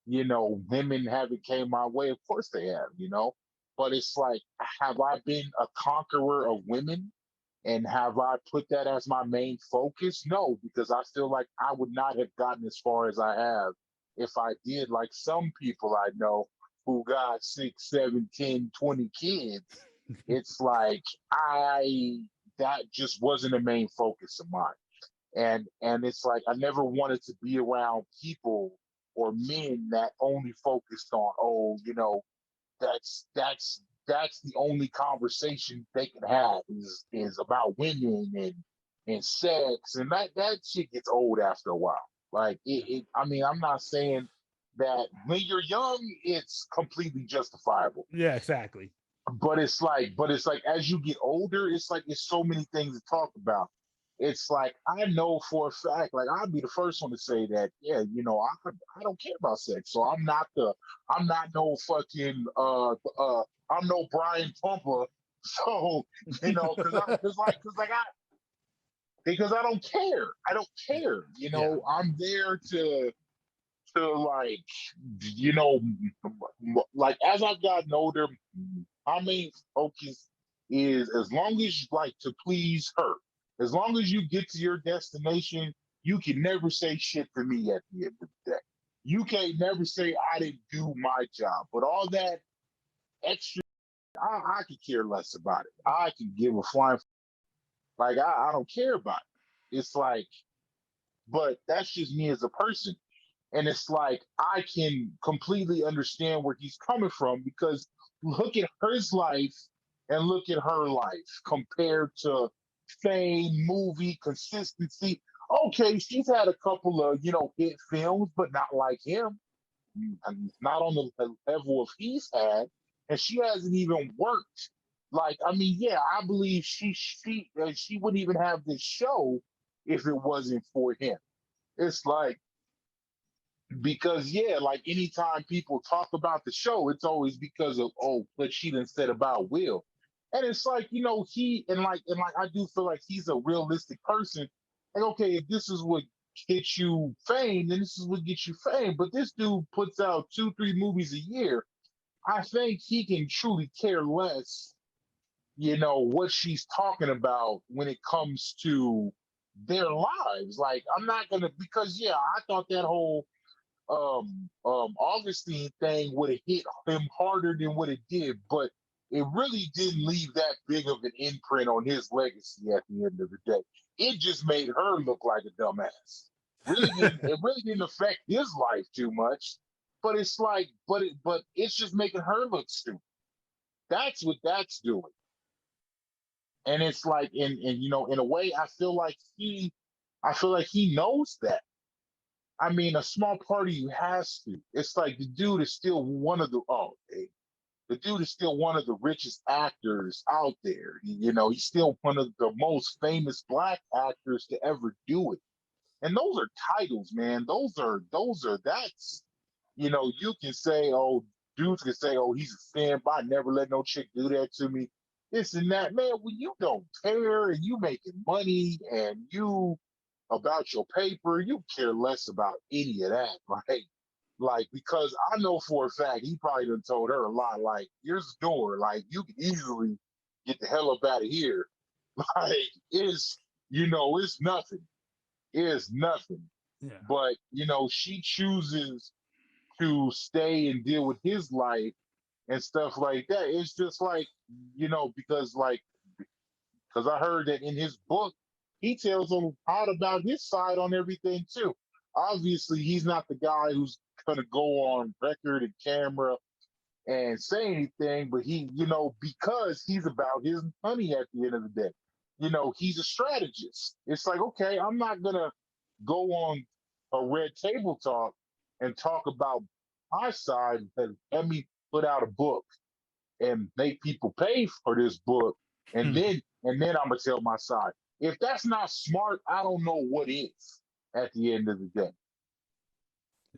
women haven't came my way. Of course they have. But it's like, have I been a conqueror of women? And have I put that as my main focus? No, because I feel like I would not have gotten as far as I have if I did. Like some people I know who got 6, 7, 10, 20 kids. It's like that just wasn't a main focus of mine. And it's like I never wanted to be around people or men that only focused on, that's the only conversation they can have is about women and sex, and that shit gets old after a while. Like I mean, I'm not saying that when you're young it's completely justifiable, Yeah, exactly. but it's like as you get older, it's like there's so many things to talk about. It's like I know for a fact, like I'd be the first one to say that, yeah, I don't care about sex. So I'm not no fucking I'm no Brian Pumper. So, because I don't care. I don't care. Yeah. I'm there to like, you know, like as I've gotten older, my main focus is as long as you like to please her, as long as you get to your destination, you can never say shit to me at the end of the day. You can't never say I didn't do my job, but all that extra, I could care less about it. I can give a flying, like I don't care about it. It's like, but that's just me as a person. And it's like I can completely understand where he's coming from because look at his life and look at her life compared to fame, movie, consistency. Okay, she's had a couple of, hit films, but not like him. Not on the level of he's had. And she hasn't even worked. Like, I mean, yeah, I believe she wouldn't even have this show if it wasn't for him. It's like, because yeah, like anytime people talk about the show, it's always because of, oh, but she done said about Will. And it's like, he and like I do feel like he's a realistic person. Like, okay, if this is what gets you fame, then this is what gets you fame. But this dude puts out 2, 3 movies a year. I think he can truly care less, what she's talking about when it comes to their lives. Like, I'm not gonna, because yeah, I thought that whole Augustine thing would have hit him harder than what it did, but it really didn't leave that big of an imprint on his legacy at the end of the day. It just made her look like a dumbass. It really didn't affect his life too much. But it's like, but it's just making her look stupid. That's what that's doing. And it's like, in a way, I feel like he knows that. I mean, a small part of you has to. It's like the dude is still one of the dude is still one of the richest actors out there. He's still one of the most famous black actors to ever do it. And those are titles, man. That's, you can say, oh, dudes can say, oh, he's a fanboy, never let no chick do that to me. This and that, man. When you don't care and you making money and you about your paper, you care less about any of that, right? Like, because I know for a fact he probably done told her a lot, like, here's the door, like, you can easily get the hell up out of here. Like, it's nothing. It's nothing. Yeah. But, she chooses to stay and deal with his life and stuff like that. It's just like, because I heard that in his book, he tells them out about his side on everything too. Obviously, he's not the guy who's going to go on record and camera and say anything, but because he's about his money at the end of the day. He's a strategist. It's like, okay, I'm not going to go on a red table talk and talk about my side, but let me put out a book and make people pay for this book, and then I'm gonna tell my side. If that's not smart, I don't know what is at the end of the day.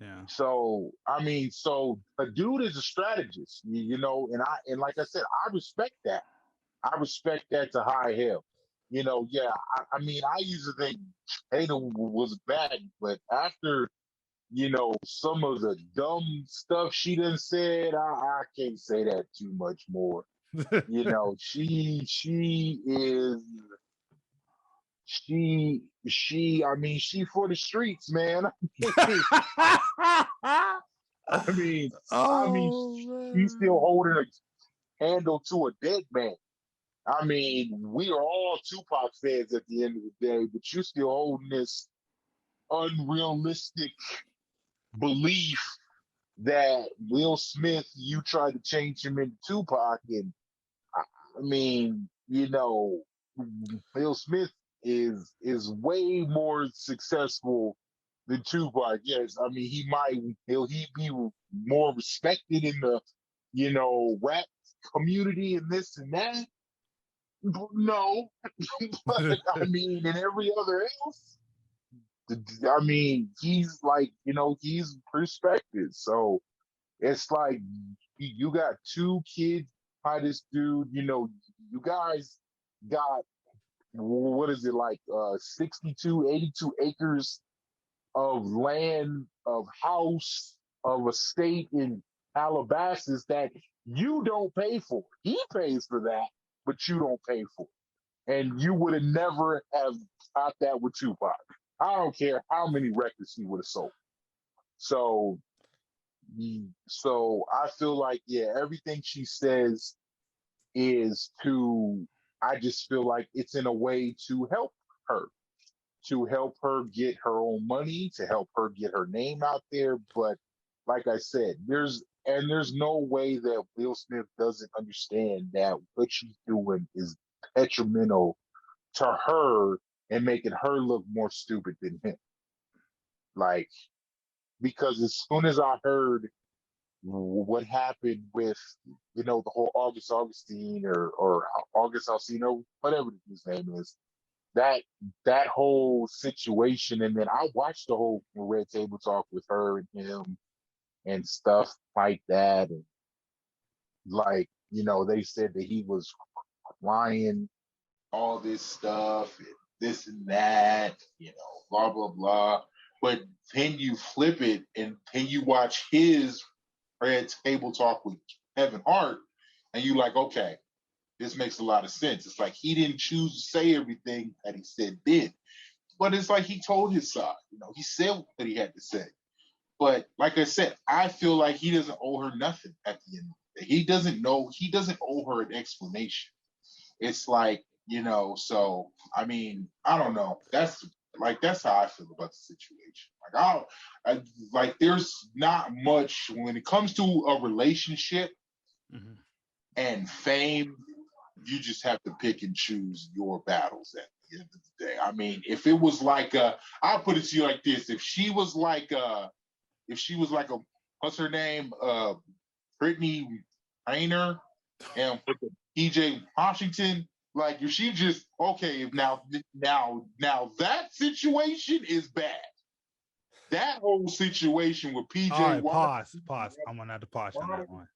Yeah. So I mean, so a dude is a strategist, you know, and like I said, I respect that. I respect that to high hell. You know, yeah. I mean, I used to think Ada was bad, but after some of the dumb stuff she done said, I can't say that too much more. You know, she is I mean, she for the streets, man. I mean, I mean, she's still holding a candle to a dead man. I mean, we are all Tupac fans at the end of the day, but you're still holding this unrealistic belief that Will Smith, you tried to change him into Tupac, and I, I mean, Will Smith is way more successful than Tupac. Yes, I mean he be more respected in the rap community and this and that. No, but I mean, in every other else, I mean, he's like, he's perspective. So it's like you got two kids by this dude. You guys got what is it like 62, 82 acres of land, of house, of estate in Calabasas that you don't pay for. He pays for that, but you don't pay for it. And you would have never have got that with Tupac. I don't care how many records he would have sold. So, so I feel like, yeah, everything she says is to, I just feel like it's in a way her, to help her get her own money, to help her get her name out there. But like I said, there's no way that Will Smith doesn't understand that what she's doing is detrimental to her and making her look more stupid than him. Like, because as soon as I heard what happened with, the whole Augustine or August Alsina, whatever his name is, that that whole situation, and then I watched the whole Red Table Talk with her and him and stuff like that, and like they said that he was lying, all this stuff, and this and that, blah blah blah. But then you flip it, and then you watch his Red Table Talk with Kevin Hart, and you like, okay, this makes a lot of sense. It's like he didn't choose to say everything that he said then, but it's like he told his side. He said what he had to say. But like I said, I feel like he doesn't owe her nothing at the end of the day. He doesn't know. He doesn't owe her an explanation. It's like, so I mean, I don't know. That's how I feel about the situation. Like there's not much when it comes to a relationship and fame. You just have to pick and choose your battles at the end of the day. I mean, if it was like I'll put it to you like this: if she was like a, what's her name, Brittany Rayner, and PJ Washington, like if she just okay, now that situation is bad. That whole situation with PJ. All right, pause. I'm gonna have to pause on that one.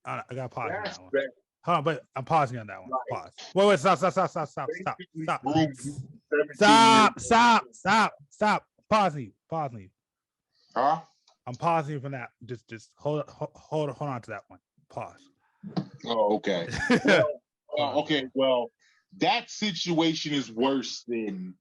I got to pause on that one. Bad. Hold on, but I'm pausing on that one. Pause. Wait, stop. Stop. Pause me. Huh? I'm pausing from that. Just hold on to that one. Pause. Oh, okay. Okay. Well, that situation is worse than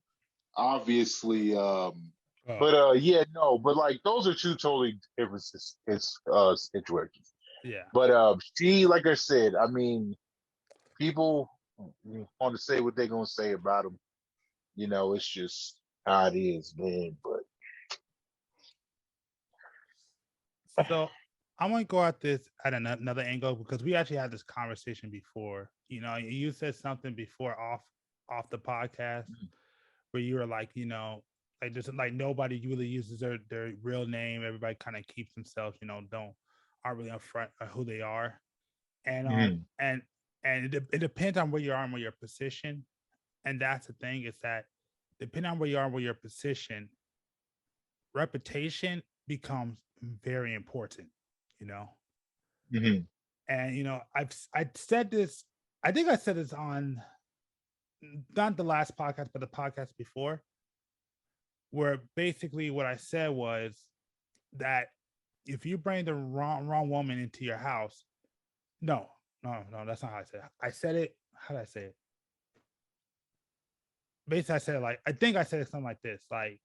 obviously. But yeah, no. But like those are two totally different situations. Yeah. But she, like I said, I mean, people want to say what they're gonna say about him. It's just how it is, man. But so I want to go at this at another angle because we actually had this conversation before. You said something before off the podcast where you were like, like just like nobody really uses their real name. Everybody kind of keeps themselves, aren't really upfront of who they are, and it depends on where you are and where your position, and that's the thing is that depending on where you are and where your position, reputation becomes very important, you know. Mm-hmm. And you know, I said this. I think I said this on not the last podcast, but the podcast before, where basically what I said was that if you bring the wrong woman into your house, no, that's not how I said it. I said it. How did I say it? Basically, I said it like I think I said it something like this: like,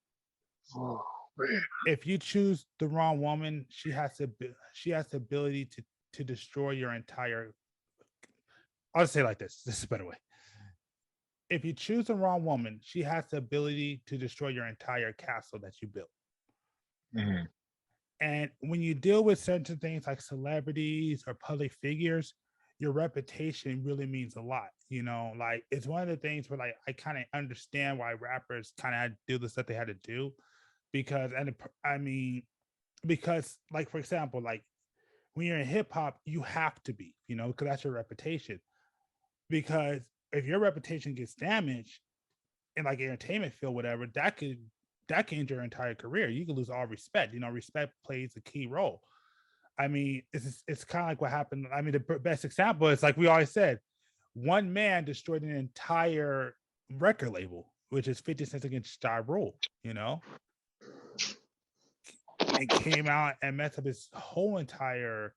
Oh, man. if you choose the wrong woman, she has the ability to destroy your entire. I'll just say it like this. This is a better way. If you choose the wrong woman, she has the ability to destroy your entire castle that you built. Mm-hmm. And when you deal with certain things like celebrities or public figures, your reputation really means a lot. You know, like it's one of the things where like I kind of understand why rappers kind of do the stuff they had to do, because I mean, because like for example, like when you're in hip hop, you have to be, you know, because that's your reputation. Because if your reputation gets damaged in like entertainment field, whatever, that can end your entire career. You can lose all respect. You know, respect plays a key role. I mean, it's kind of like what happened. I mean, the best example is like we always said, one man destroyed an entire record label, which is 50 Cent against Ja Rule, you know, and came out and messed up his whole entire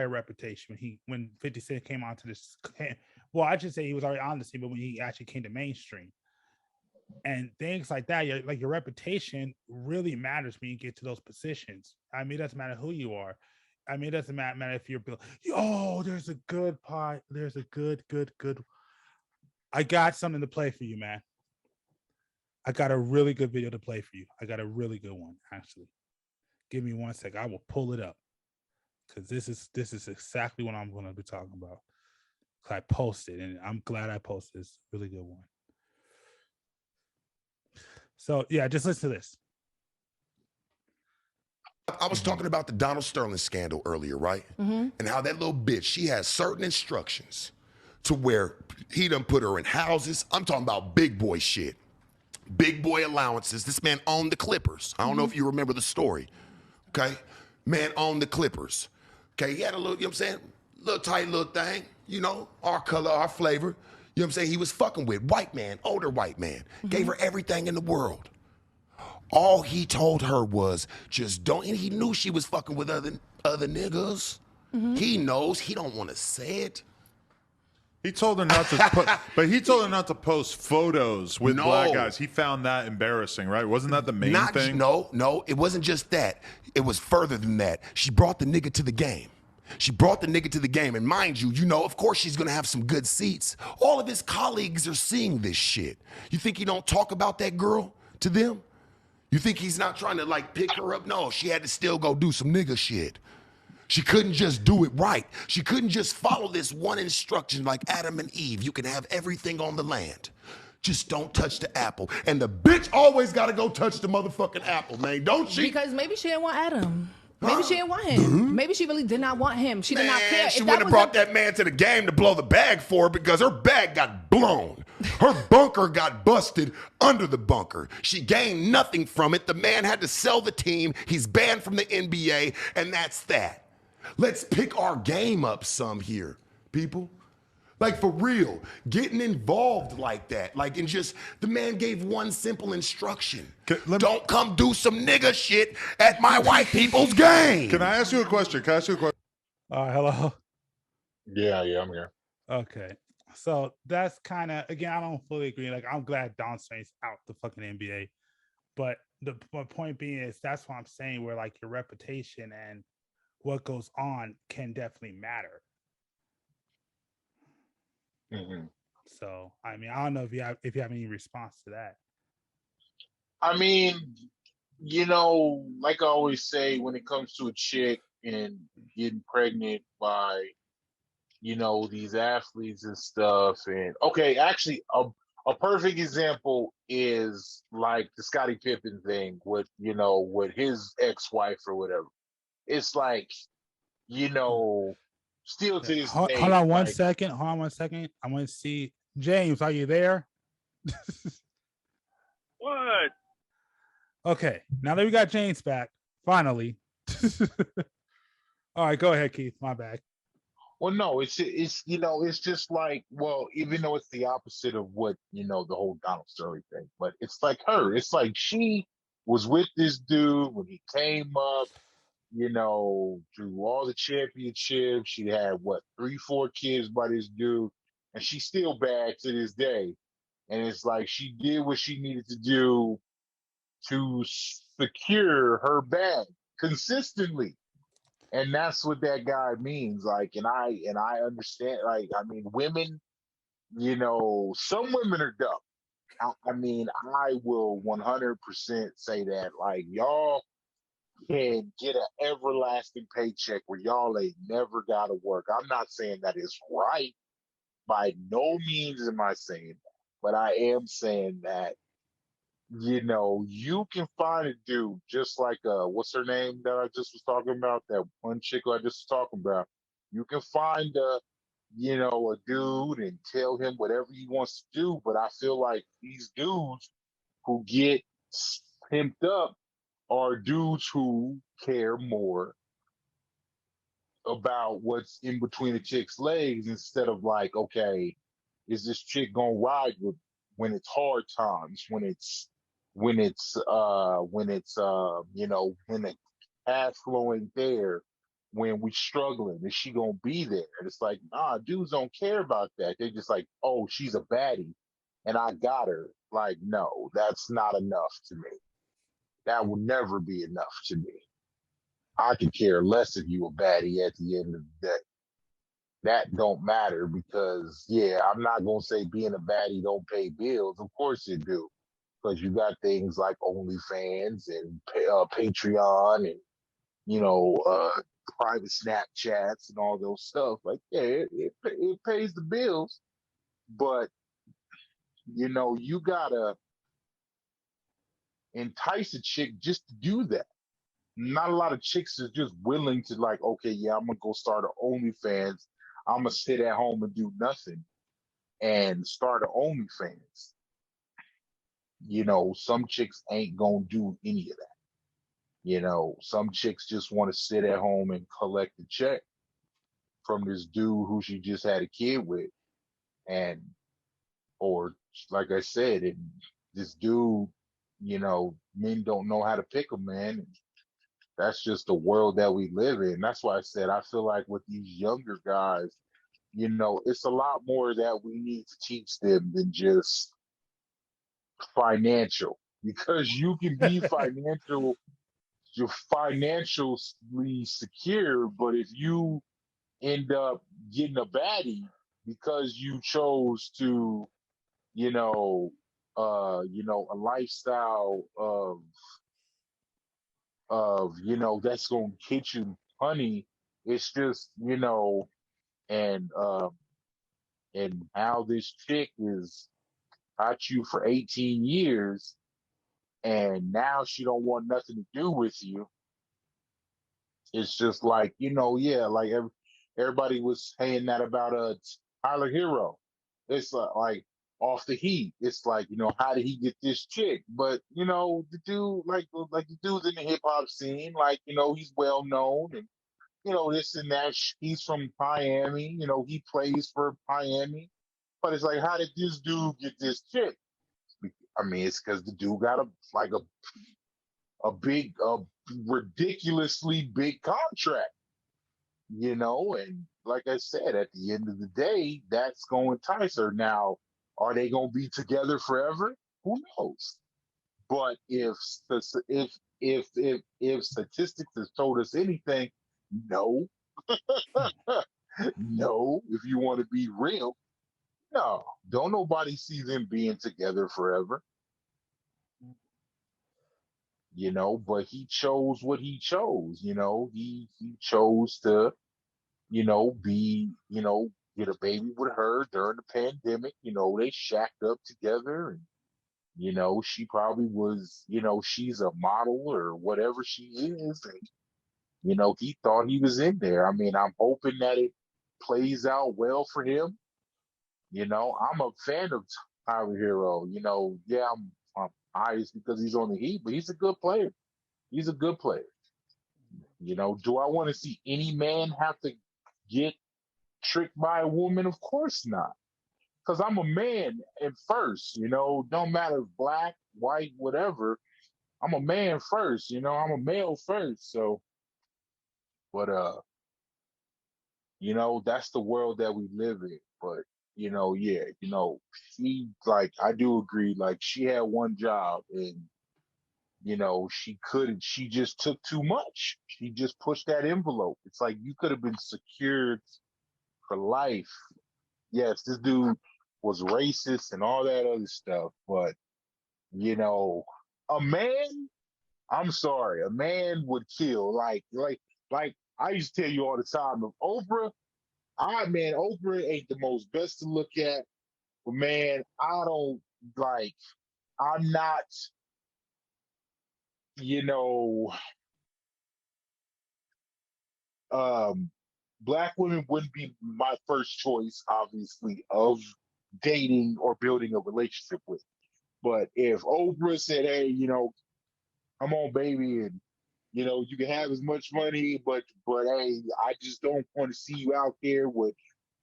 reputation when 50 Cent came onto this. Well, I should say he was already on the scene, but when he actually came to mainstream and things like that, your reputation really matters when you get to those positions. I mean, it doesn't matter who you are. I mean, it doesn't matter if you're Bill. Oh, there's a good part. There's a good. I got something to play for you, man. I got a really good video to play for you. I got a really good one, actually. Give me 1 sec. I will pull it up. Because this is exactly what I'm going to be talking about. I posted, and I'm glad I posted this really good one. So yeah, just listen to this. I was talking about the Donald Sterling scandal earlier, right? Mm-hmm. And how that little bitch, she has certain instructions to where he done put her in houses. I'm talking about big boy shit. Big boy allowances. This man owned the Clippers. I don't know if you remember the story. Okay? Man owned the Clippers. Okay, he had a little, you know what I'm saying? Little tight little thing, you know, our color, our flavor. You know what I'm saying? He was fucking with white man, older white man. Gave her everything in the world. All he told her was just don't, and he knew she was fucking with other niggas. He knows, he don't want to say it. He told her not to put, but he told her not to post photos with black guys. He found that embarrassing, right? Wasn't that the main thing? No, it wasn't just that. It was further than that. She brought the nigga to the game. And mind you, you know, of course she's gonna have some good seats. All of his colleagues are seeing this shit. You think he don't talk about that girl to them? You think he's not trying to like pick her up? No, she had to still go do some nigga shit. She couldn't just do it right. She couldn't just follow this one instruction like Adam and Eve. You can have everything on the land. Just don't touch the apple. And the bitch always got to go touch the motherfucking apple, man. Don't she? Because maybe she didn't want Adam. Maybe she didn't want him. Maybe she really did not want him. She did not care. She wouldn't have brought that man to the game to blow the bag for her because her bag got blown. Her bunker got busted under the bunker. She gained nothing from it. The man had to sell the team. He's banned from the NBA, and that's that. Let's pick our game up some here, people. Like for real, getting involved like that. Like, and just, the man gave one simple instruction. Don't come do some nigga shit at my white people's game. Can I ask you a question? Hello. Yeah, I'm here. Okay. So that's kind of, again, I don't fully agree. Like, I'm glad Don Sterling's out the fucking NBA. But my point being is that's what I'm saying, where like your reputation and what goes on can definitely matter. So, I mean, I don't know if you have any response to that. I mean, you know, like I always say, when it comes to a chick and getting pregnant by, you know, these athletes and stuff. And okay, actually, a perfect example is like the Scottie Pippen thing with his ex-wife or whatever. It's like, you know, still to this day. Hold on one second. I want to see. James, are you there? What? Okay, now that we got James back, finally. All right, go ahead, Keith. My bad. Well, no, it's just like, well, even though it's the opposite of what the whole Donald Sterling thing, but it's like her. It's like she was with this dude when he came up, through all the championships. She had what, 3, 4 kids by this dude, and she's still bad to this day. And it's like she did what she needed to do to secure her bag consistently. And that's what that guy means. Like, and I understand. Like, I mean, women, some women are dumb. I mean, I will 100% say that. Like, y'all can get an everlasting paycheck where y'all ain't never got to work. I'm not saying that is right. By no means am I saying that, but I am saying that you can find a dude just like what's her name that I just was talking about? That one chick I just was talking about. You can find a dude and tell him whatever he wants to do, but I feel like these dudes who get pimped up are dudes who care more about what's in between a chick's legs instead of like, okay, is this chick gonna ride with when it's hard times, when the cash flowing there, when we struggling, is she gonna be there? And it's like, nah, dudes don't care about that. They're just like, oh, she's a baddie and I got her. Like, no, that's not enough to me. That will never be enough to me. I could care less if you a baddie at the end of the day. That don't matter because, yeah, I'm not gonna say being a baddie don't pay bills. Of course it do, because you got things like OnlyFans and Patreon and you know uh, private Snapchats and all those stuff. Like, yeah, it pays the bills, but you gotta entice a chick just to do that. Not a lot of chicks is just willing to like, okay, yeah, I'm gonna go start an OnlyFans. I'm gonna sit at home and do nothing and start an OnlyFans. Some chicks ain't gonna do any of that. Some chicks just want to sit at home and collect a check from this dude who she just had a kid with, and or like I said, and this dude, men don't know how to pick a man. That's just the world that we live in. That's why I said I feel like with these younger guys, it's a lot more that we need to teach them than just financial, because you can be you're financially secure, but if you end up getting a baddie because you chose to, a lifestyle of that's gonna get you honey. It's just and and how this chick is got you for 18 years and now she don't want nothing to do with you. It's just like, yeah, like everybody was saying that about Tyler Hero. It's like off the Heat. It's like, how did he get this chick? But the dude, like the dude's in the hip hop scene, like he's well known and this and that. He's from Miami. He plays for Miami. But it's like, how did this dude get this chick? I mean, it's because the dude got a ridiculously big contract, and like I said, at the end of the day, that's going to entice her. Now, are they going to be together forever? Who knows? But if statistics has told us anything, no, no. If you want to be real, no, don't nobody see them being together forever. But he chose what he chose. He chose to be, get a baby with her during the pandemic. They shacked up together and, she probably was, she's a model or whatever she is. And, he thought he was in there. I mean, I'm hoping that it plays out well for him. I'm a fan of Tyler Hero. Yeah, eyes because he's on the Heat, but he's a good player. He's a good player. You know, do I want to see any man have to get tricked by a woman? Of course not. Because I'm a man at first, you know, don't matter if black, white, whatever. I'm a man first, you know, I'm a male first. So, but you know, that's the world that we live in. But, you know, yeah, you know, she like I do agree, like she had one job and you know, she just took too much. She just pushed that envelope. It's like you could have been secured for life. Yes, this dude was racist and all that other stuff, but you know, a man, I'm sorry, a man would kill. Like I used to tell you all the time, if Oprah, Oprah ain't the most best to look at, but man, I don't like, I'm not, you know, um, black women wouldn't be my first choice, obviously, of dating or building a relationship with. But if Oprah said, "Hey, you know, come on, baby, and you know, you can have as much money, but hey, I just don't want to see you out there with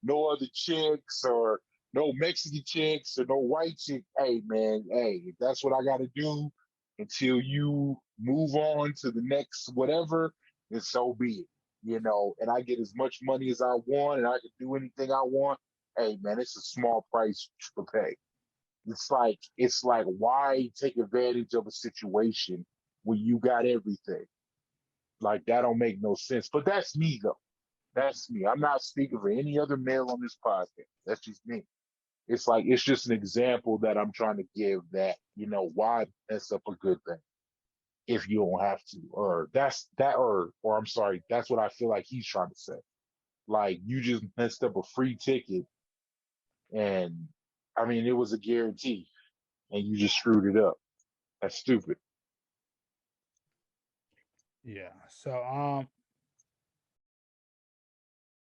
no other chicks or no Mexican chicks or no white chick." Hey, man, hey, if that's what I got to do until you move on to the next whatever, then so be it. You know, and I get as much money as I want, and I can do anything I want. Hey, man, it's a small price to pay. It's like why take advantage of a situation when you got everything? Like that don't make no sense. But that's me though. That's me. I'm not speaking for any other male on this podcast. That's just me. It's like it's just an example that I'm trying to give that, you know, why mess up a good thing if you don't have to. Or that's that or I'm sorry, that's what I feel like he's trying to say. Like you just messed up a free ticket and I mean it was a guarantee and you just screwed it up. That's stupid. Yeah. So